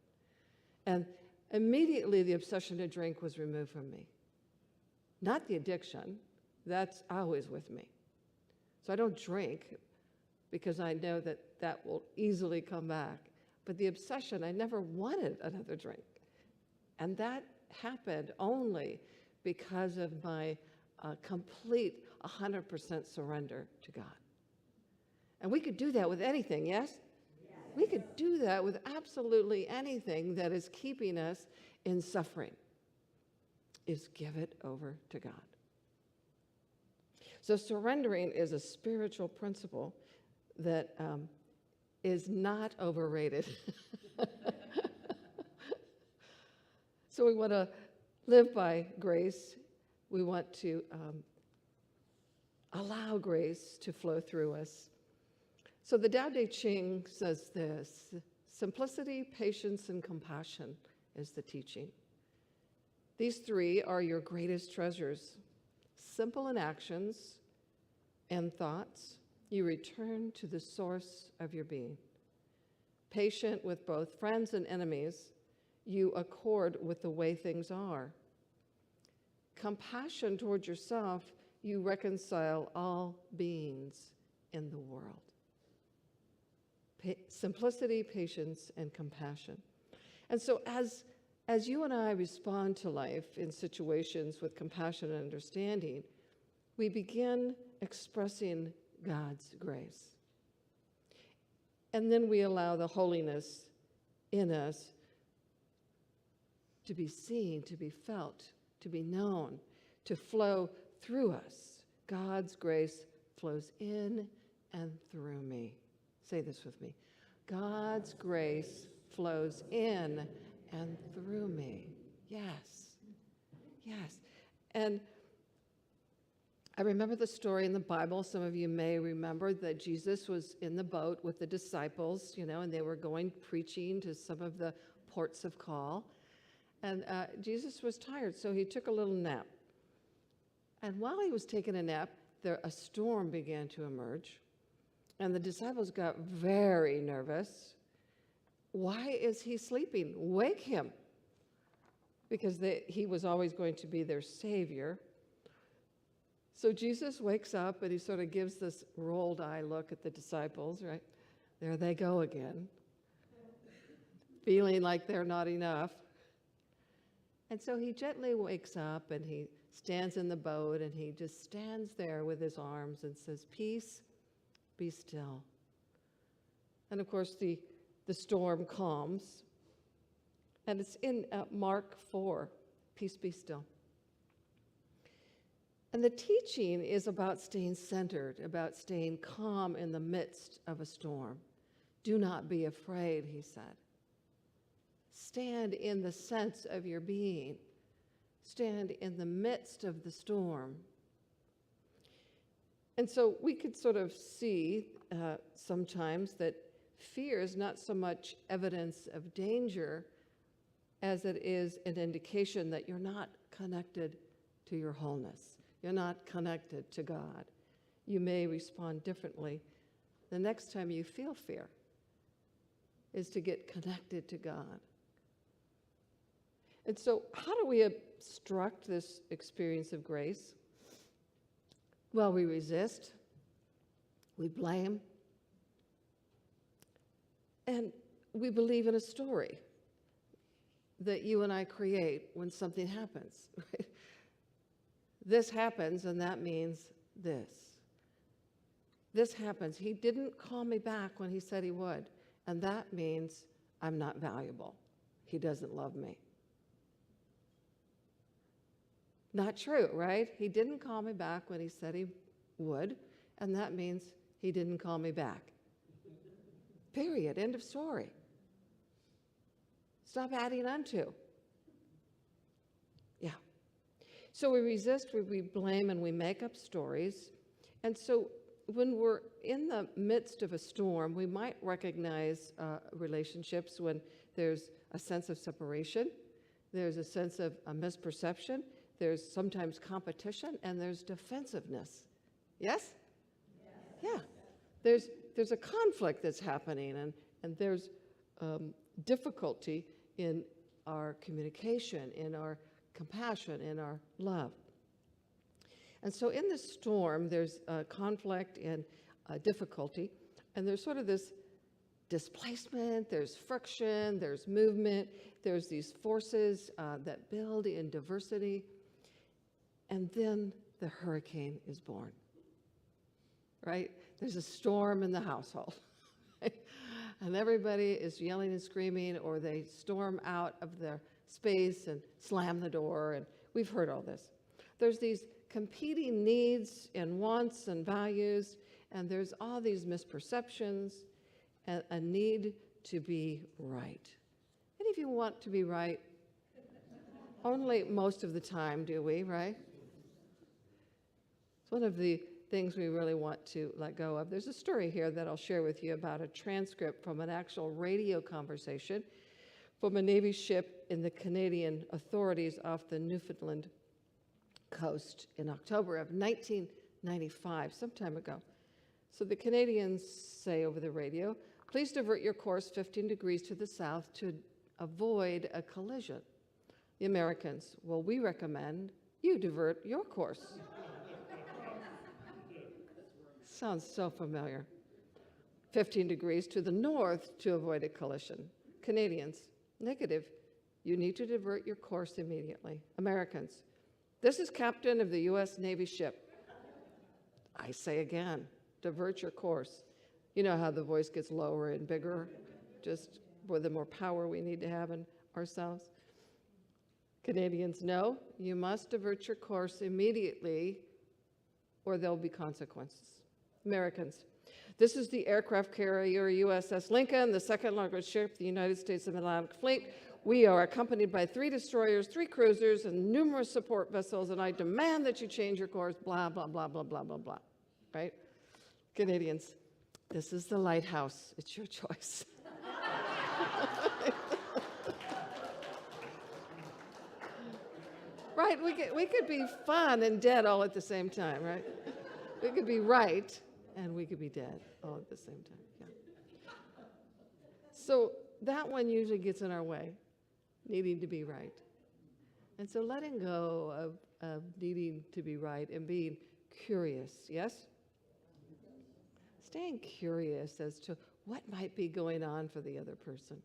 And immediately the obsession to drink was removed from me. Not the addiction, that's always with me. So I don't drink because I know that that will easily come back. But the obsession, I never wanted another drink. And that happened only because of my complete 100% surrender to God. And we could do that with anything, yes? We could do that with absolutely anything that is keeping us in suffering, is give it over to God. So surrendering is a spiritual principle that is not overrated. So we want to live by grace. We want to allow grace to flow through us. So the Tao Te Ching says this: simplicity, patience, and compassion is the teaching. These three are your greatest treasures. Simple in actions and thoughts, you return to the source of your being. Patient with both friends and enemies, you accord with the way things are. Compassion toward yourself, you reconcile all beings in the world. Simplicity, patience, and compassion. And so as you and I respond to life in situations with compassion and understanding, we begin expressing God's grace. And then we allow the holiness in us to be seen, to be felt, to be known, to flow through us. God's grace flows in and through me. Say this with me. God's grace flows in and through me. Yes. Yes. And I remember the story in the Bible. Some of you may remember that Jesus was in the boat with the disciples, and they were going preaching to some of the ports of call. And Jesus was tired, so he took a little nap. And while he was taking a nap, a storm began to emerge. And the disciples got very nervous. Why is he sleeping? Wake him. Because he was always going to be their savior. So Jesus wakes up and he sort of gives this rolled eye look at the disciples, right? There they go again. Feeling like they're not enough. And so he gently wakes up and he stands in the boat and he just stands there with his arms and says, "Peace, be still." And of course, the storm calms. And it's in Mark 4, "Peace, be still." And the teaching is about staying centered, about staying calm in the midst of a storm. Do not be afraid, he said. Stand in the sense of your being. Stand in the midst of the storm. And so we could sort of see sometimes that fear is not so much evidence of danger as it is an indication that you're not connected to your wholeness. You're not connected to God. You may respond differently. The next time you feel fear is to get connected to God. And so how do we obstruct this experience of grace? Well, we resist, we blame, and we believe in a story that you and I create when something happens, right? This happens, and that means this. This happens. He didn't call me back when he said he would, and that means I'm not valuable. He doesn't love me. Not true, right? He didn't call me back when he said he would, and that means he didn't call me back. Period. End of story. Stop adding unto. Yeah. So we resist, we blame, and we make up stories. And so when we're in the midst of a storm, we might recognize relationships when there's a sense of separation, there's a sense of a misperception, there's sometimes competition, and there's defensiveness. Yes? Yeah. There's a conflict that's happening, and there's difficulty in our communication, in our compassion, in our love. And so in this storm, there's conflict and difficulty, and there's sort of this displacement, there's friction, there's movement, there's these forces that build in diversity, and then the hurricane is born, right? There's a storm in the household, and everybody is yelling and screaming, or they storm out of their space and slam the door, and we've heard all this. There's these competing needs and wants and values, and there's all these misperceptions and a need to be right. Any of you want to be right? Only most of the time, do we, right? It's one of the things we really want to let go of. There's a story here that I'll share with you about a transcript from an actual radio conversation from a Navy ship in the Canadian authorities off the Newfoundland coast in October of 1995, some time ago. So the Canadians say over the radio, "Please divert your course 15 degrees to the south to avoid a collision." The Americans, "Well, we recommend you divert your course." Sounds so familiar. 15 degrees to the north to avoid a collision. Canadians, "Negative. You need to divert your course immediately." Americans, "This is captain of the U.S. Navy ship. I say again, divert your course." You know how the voice gets lower and bigger, just for the more power we need to have in ourselves. Canadians, "No, you must divert your course immediately or there'll be consequences." Americans, "This is the aircraft carrier USS Lincoln, the second largest ship of the United States Atlantic Fleet. We are accompanied by 3 destroyers, 3 cruisers, and numerous support vessels, and I demand that you change your course," blah, blah, blah, blah, blah, blah, blah, right? Canadians, "This is the lighthouse. It's your choice." Right, we could be fun and dead all at the same time, right? We could be right and we could be dead all at the same time, yeah. So that one usually gets in our way, needing to be right. And so letting go of needing to be right and being curious, yes? Staying curious as to what might be going on for the other person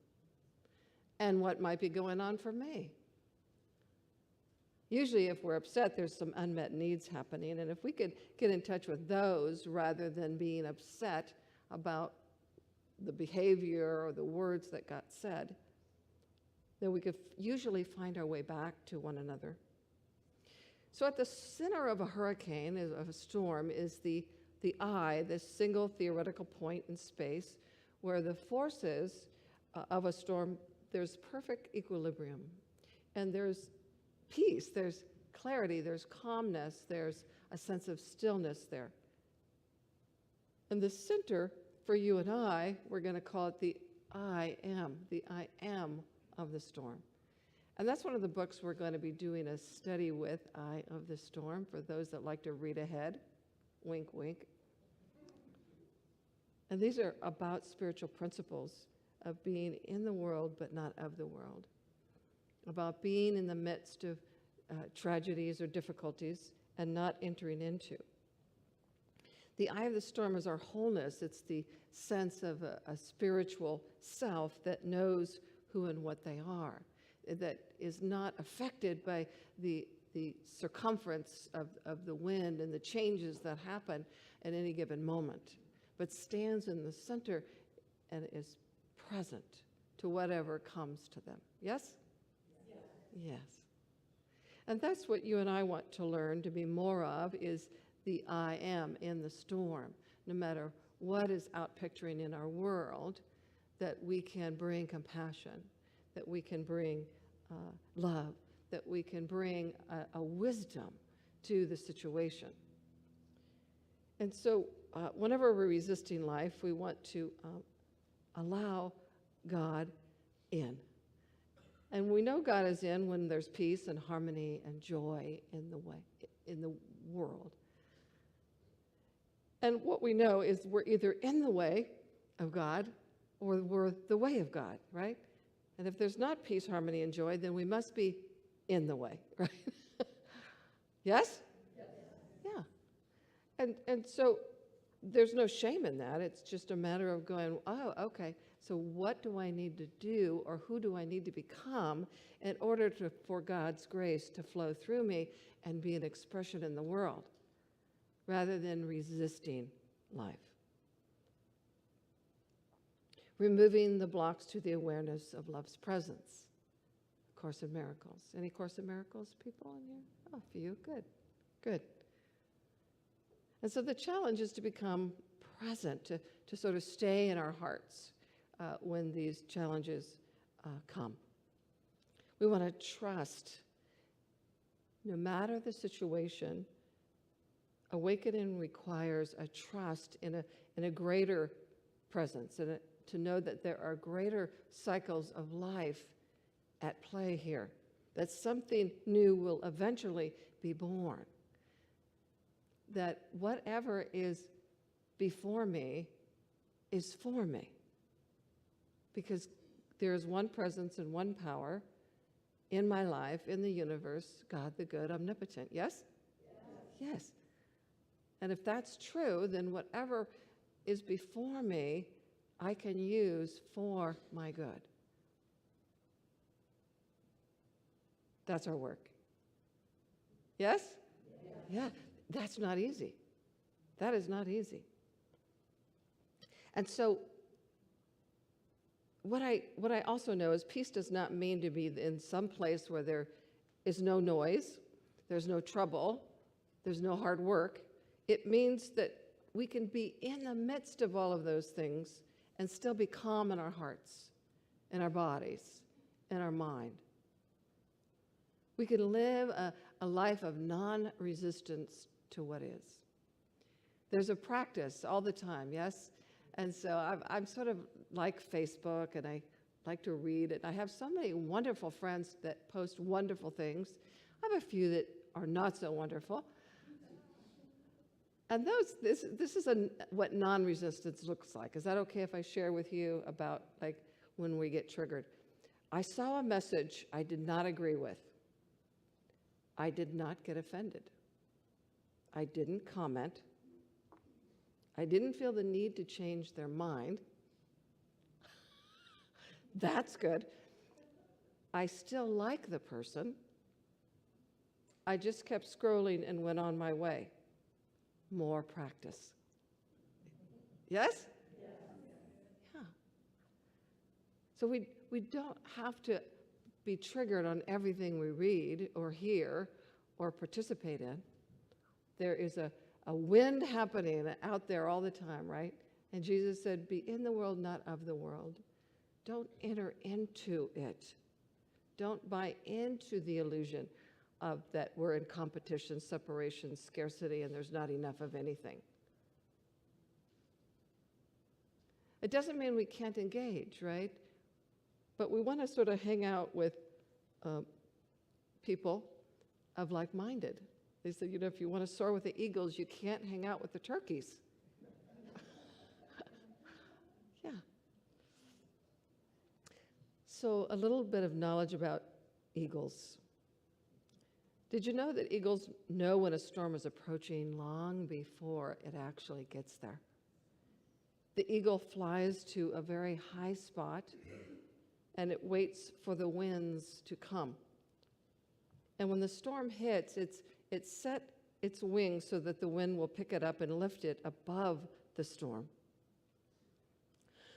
and what might be going on for me. Usually if we're upset, there's some unmet needs happening, and if we could get in touch with those rather than being upset about the behavior or the words that got said, then we could usually find our way back to one another. So at the center of a hurricane, of a storm, is the eye, this single theoretical point in space where the forces of a storm, there's perfect equilibrium, and there's peace, there's clarity, there's calmness, there's a sense of stillness there. And the center for you and I, we're going to call it the I am of the storm. And that's one of the books we're going to be doing a study with, Eye of the Storm, for those that like to read ahead. Wink, wink. And these are about spiritual principles of being in the world but not of the world, about being in the midst of tragedies or difficulties and not entering into. The eye of the storm is our wholeness. It's the sense of a spiritual self that knows who and what they are, that is not affected by the circumference of the wind and the changes that happen at any given moment, but stands in the center and is present to whatever comes to them. Yes? Yes. And that's what you and I want to learn to be more of, is the I am in the storm, no matter what is out picturing in our world, that we can bring compassion, that we can bring love, that we can bring a wisdom to the situation. And so whenever we're resisting life, we want to allow God in. And we know God is in when there's peace and harmony and joy in the world. And what we know is we're either in the way of God or we're the way of God, right? And if there's not peace, harmony, and joy, then we must be in the way, right? Yes? Yes. Yeah. And so there's no shame in that. It's just a matter of going, oh, okay, so what do I need to do, or who do I need to become in order for God's grace to flow through me and be an expression in the world, rather than resisting life? Removing the blocks to the awareness of love's presence. Course in Miracles. Any Course in Miracles people in here? Oh, a few. Good. Good. And so the challenge is to become present, to sort of stay in our hearts when these challenges come. We want to trust, no matter the situation. Awakening requires a trust in a greater presence, and to know that there are greater cycles of life at play here, that something new will eventually be born, that whatever is before me is for me, because there is one presence and one power in my life, in the universe, God the good, omnipotent. Yes? Yes. Yes. And if that's true, then whatever is before me, I can use for my good. That's our work. Yes? Yeah, that's not easy. That is not easy. And so what I also know is peace does not mean to be in some place where there is no noise, there's no trouble, there's no hard work. It means that we can be in the midst of all of those things and still be calm in our hearts, in our bodies, in our mind. We can live a life of non-resistance to what is. There's a practice all the time, yes? And so I'm sort of like Facebook, and I like to read, and I have so many wonderful friends that post wonderful things. I have a few that are not so wonderful. And this is what non-resistance looks like. Is that okay if I share with you about like when we get triggered? I saw a message I did not agree with. I did not get offended. I didn't comment. I didn't feel the need to change their mind. That's good. I still like the person. I just kept scrolling and went on my way. More practice. Yes? Yeah. So we don't have to be triggered on everything we read or hear or participate in. There is a wind happening out there all the time, right? And Jesus said, be in the world, not of the world. Don't enter into it. Don't buy into the illusion of that we're in competition, separation, scarcity, and there's not enough of anything. It doesn't mean we can't engage, right? But we want to sort of hang out with people of like-minded. They said, you know, if you want to soar with the eagles, you can't hang out with the turkeys. Yeah. So a little bit of knowledge about eagles. Did you know that eagles know when a storm is approaching long before it actually gets there? The eagle flies to a very high spot, and it waits for the winds to come. And when the storm hits, it set its wings so that the wind will pick it up and lift it above the storm.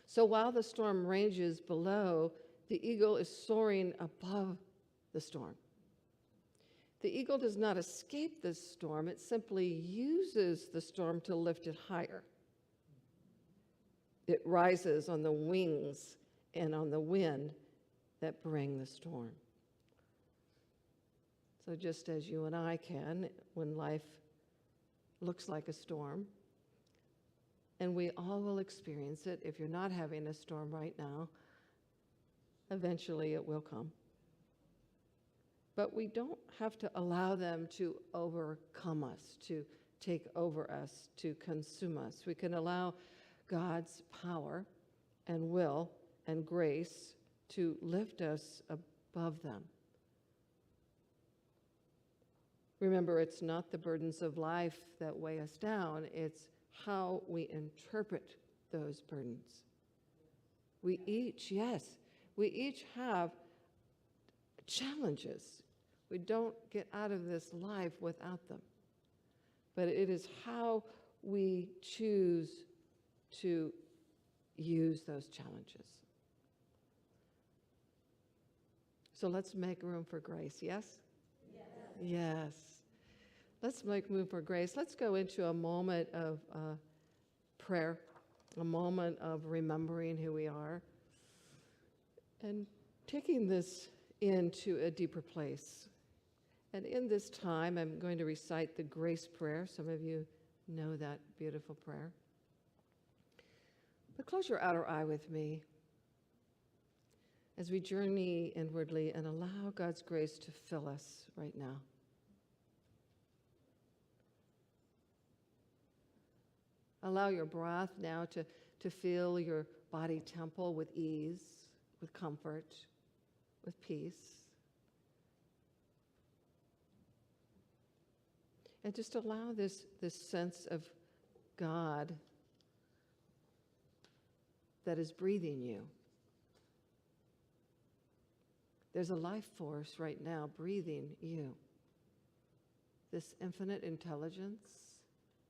So while the storm rages below, the eagle is soaring above the storm. The eagle does not escape the storm, it simply uses the storm to lift it higher. It rises on the wings and on the wind that bring the storm. So just as you and I can, when life looks like a storm, and we all will experience it. If you're not having a storm right now, eventually it will come. But we don't have to allow them to overcome us, to take over us, to consume us. We can allow God's power and will and grace to lift us above them. Remember, it's not the burdens of life that weigh us down, it's how we interpret those burdens. We each have challenges. We don't get out of this life without them. But it is how we choose to use those challenges. So let's make room for grace, yes? Yes. Let's make room for grace. Let's go into a moment of prayer, a moment of remembering who we are, and taking this into a deeper place. And in this time, I'm going to recite the grace prayer. Some of you know that beautiful prayer. But close your outer eye with me as we journey inwardly and allow God's grace to fill us right now. Allow your breath now to fill your body temple with ease, with comfort, with peace. And just allow this sense of God that is breathing you. There's a life force right now breathing you. This infinite intelligence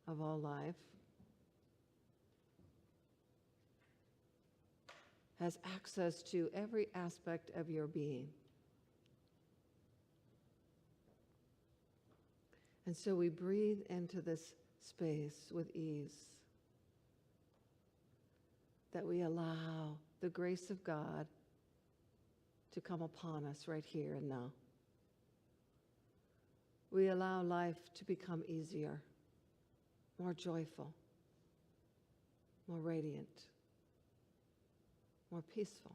of all life has access to every aspect of your being. And so we breathe into this space with ease, that we allow the grace of God to come upon us right here and now. We allow life to become easier, more joyful, more radiant, more peaceful.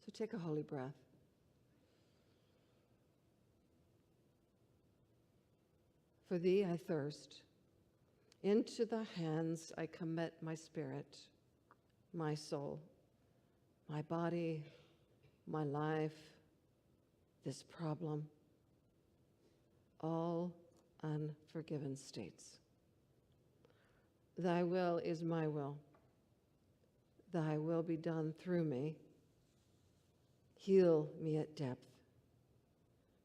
So take a holy breath. For thee I thirst. Into the hands I commit my spirit, my soul, my body, my life, this problem, all unforgiven states. Thy will is my will. Thy will be done through me. Heal me at depth.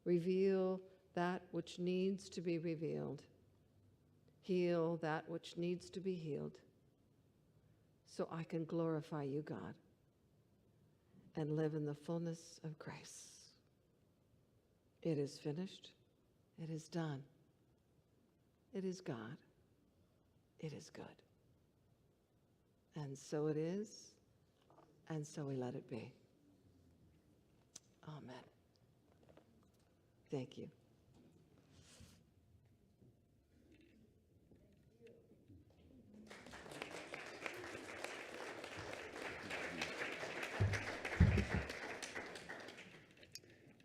Reveal that which needs to be revealed. Heal that which needs to be healed, so I can glorify you, God, and live in the fullness of grace. It is finished. It is done. It is God. It is good. And so it is, and so we let it be. Amen. Thank you.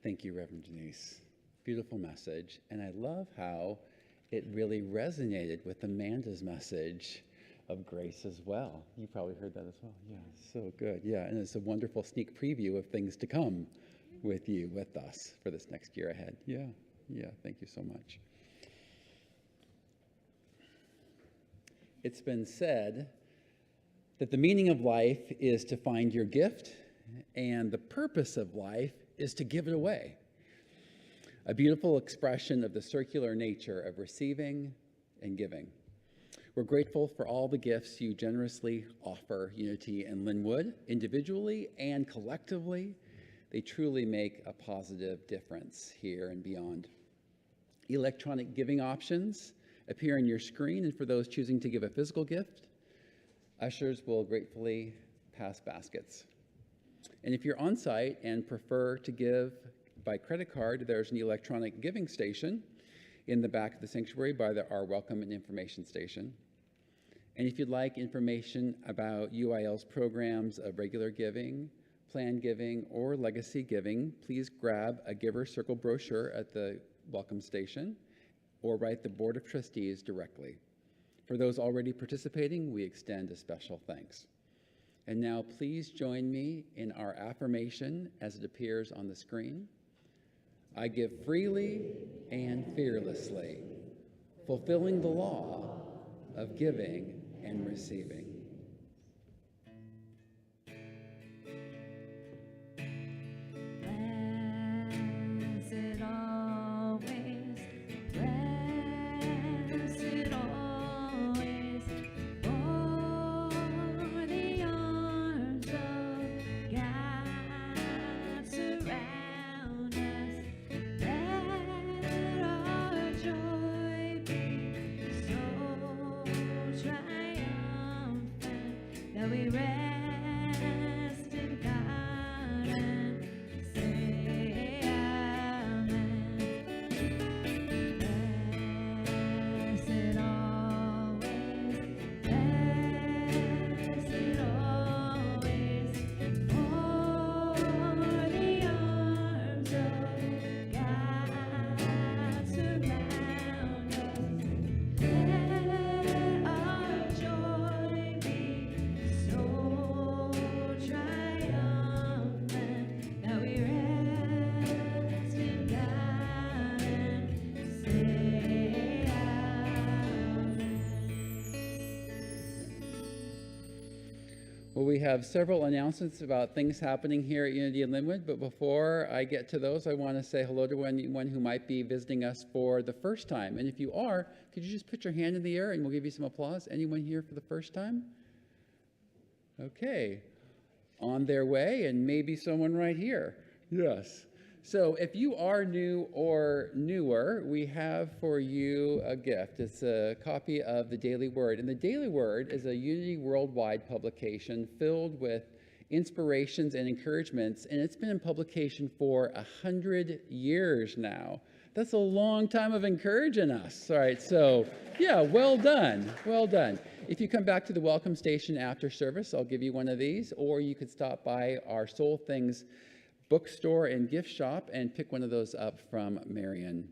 Thank you, Reverend Denise. Beautiful message. And I love how it really resonated with Amanda's message of grace as well. You probably heard that as well. Yeah, so good. Yeah, and it's a wonderful sneak preview of things to come with you, with us, for this next year ahead. Yeah, thank you so much. It's been said that the meaning of life is to find your gift, and the purpose of life is to give it away. A beautiful expression of the circular nature of receiving and giving. We're grateful for all the gifts you generously offer Unity and Lynnwood, individually and collectively. They truly make a positive difference here and beyond. Electronic giving options appear on your screen, and for those choosing to give a physical gift, ushers will gratefully pass baskets. And if you're on site and prefer to give by credit card, there's an electronic giving station in the back of the sanctuary by our welcome and information station. And if you'd like information about UIL's programs of regular giving, planned giving, or legacy giving, please grab a Giver Circle brochure at the welcome station or write the Board of Trustees directly. For those already participating, we extend a special thanks. And now please join me in our affirmation as it appears on the screen. I give freely and fearlessly, fulfilling the law of giving and receiving. Blessed always, blessed always, for the arms of God surround us. Let our joy be so triumphant that we rest in God and say amen. Blessed always, blessed always, for the arms of God surround us. Let our joy be so triumphant that we rest in God and say amen. Well, we have several announcements about things happening here at Unity in Lynnwood, but before I get to those, I want to say hello to anyone who might be visiting us for the first time. And if you are, could you just put your hand in the air and we'll give you some applause? Anyone here for the first time? Okay. On their way, and maybe someone right here. Yes. So if you are new or newer, we have for you a gift. It's a copy of the Daily Word. And the Daily Word is a Unity Worldwide publication filled with inspirations and encouragements, and it's been in publication for 100 years now. That's a long time of encouraging us. All right, so yeah, well done, well done. If you come back to the welcome station after service, I'll give you one of these, or you could stop by our Soul Things bookstore and gift shop and pick one of those up from Marion.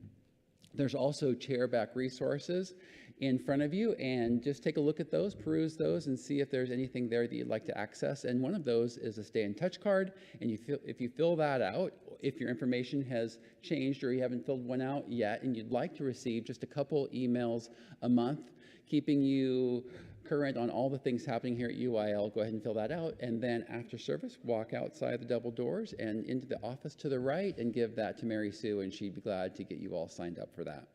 There's also chairback resources in front of you, and just take a look at those, peruse those, and see if there's anything there that you'd like to access. And one of those is a Stay in Touch card, and if you fill that out, if your information has changed or you haven't filled one out yet and you'd like to receive just a couple emails a month keeping you current on all the things happening here at UIL, go ahead and fill that out. And then after service, walk outside the double doors and into the office to the right and give that to Mary Sue, and she'd be glad to get you all signed up for that.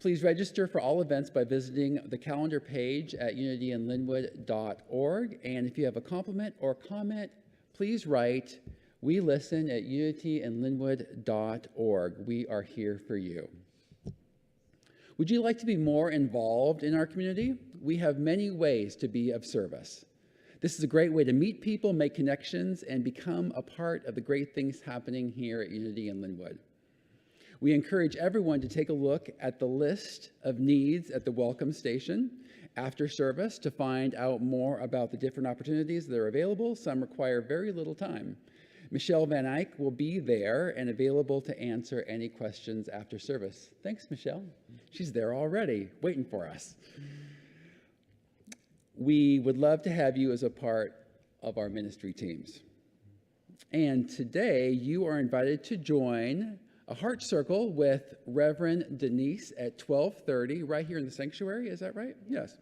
Please register for all events by visiting the calendar page at unityinlynnwood.org. And if you have a compliment or comment, please write, "We listen" at unityinlynnwood.org. We are here for you. Would you like to be more involved in our community? We have many ways to be of service. This is a great way to meet people, make connections, and become a part of the great things happening here at Unity in Lynnwood. We encourage everyone to take a look at the list of needs at the welcome station after service to find out more about the different opportunities that are available. Some require very little time. Michelle Van Eyck will be there and available to answer any questions after service. Thanks, Michelle. She's there already, waiting for us. We would love to have you as a part of our ministry teams. And today, you are invited to join a heart circle with Reverend Denise at 12:30, right here in the sanctuary. Is that right? Yes.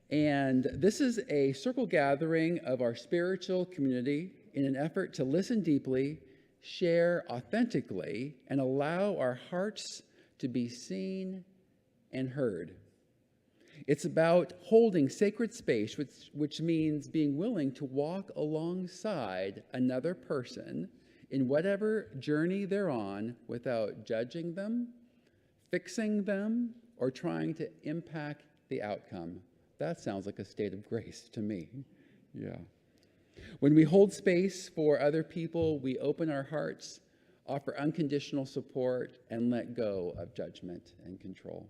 And this is a circle gathering of our spiritual community in an effort to listen deeply, share authentically, and allow our hearts to be seen and heard. It's about holding sacred space, which means being willing to walk alongside another person in whatever journey they're on without judging them, fixing them, or trying to impact the outcome. That sounds like a state of grace to me. Yeah. When we hold space for other people, we open our hearts, offer unconditional support, and let go of judgment and control.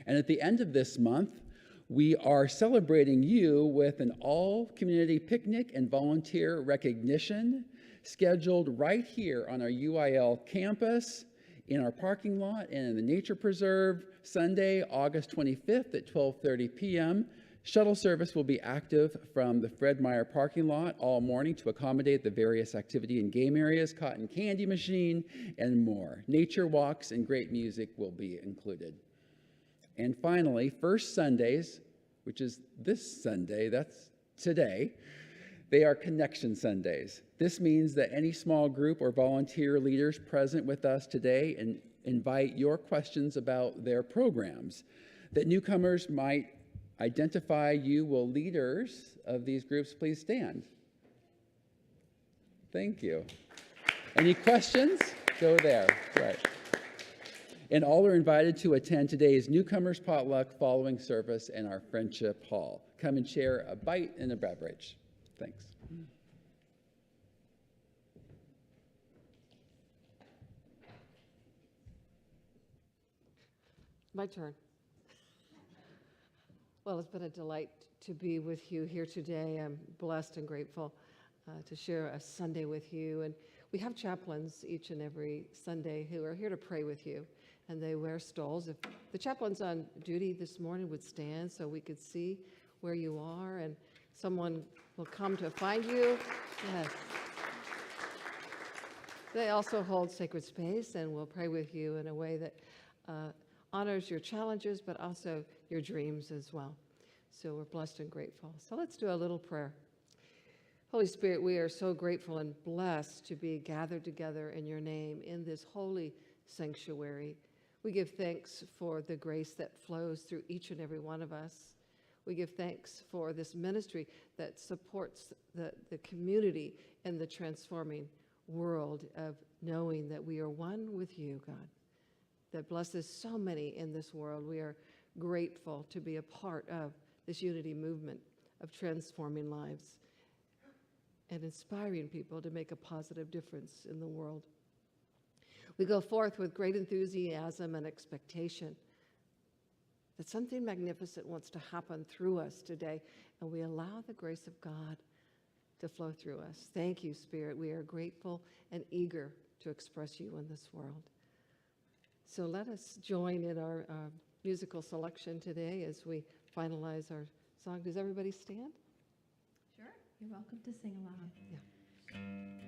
And at the end of this month, we are celebrating you with an all-community picnic and volunteer recognition scheduled right here on our UIL campus, in our parking lot, and in the Nature Preserve, Sunday, August 25th at 12:30 p.m. Shuttle service will be active from the Fred Meyer parking lot all morning to accommodate the various activity and game areas, cotton candy machine, and more. Nature walks and great music will be included. And finally, First Sundays, which is this Sunday, that's today, they are Connection Sundays. This means that any small group or volunteer leaders present with us today and invite your questions about their programs. That newcomers might identify you. Will leaders of these groups please stand? Thank you. Any questions? Go there. Right. And all are invited to attend today's newcomers potluck following service in our Friendship Hall. Come and share a bite and a beverage. Thanks. My turn. Well, it's been a delight to be with you here today. I'm blessed and grateful to share a Sunday with you. And we have chaplains each and every Sunday who are here to pray with you. And they wear stoles. If the chaplains on duty this morning would stand so we could see where you are, and someone will come to find you. Yes. They also hold sacred space and will pray with you in a way that honors your challenges, but also your dreams as well. So we're blessed and grateful. So let's do a little prayer. Holy Spirit, we are so grateful and blessed to be gathered together in your name in this holy sanctuary. We give thanks for the grace that flows through each and every one of us. We give thanks for this ministry that supports the community in the transforming world of knowing that we are one with you, God, that blesses so many in this world. We are grateful to be a part of this unity movement of transforming lives and inspiring people to make a positive difference in the world. We go forth with great enthusiasm and expectation that something magnificent wants to happen through us today, and we allow the grace of God to flow through us. Thank you, Spirit. We are grateful and eager to express you in this world. So let us join in our musical selection today as we finalize our song. Does everybody stand? Sure. You're welcome to sing along. Yeah.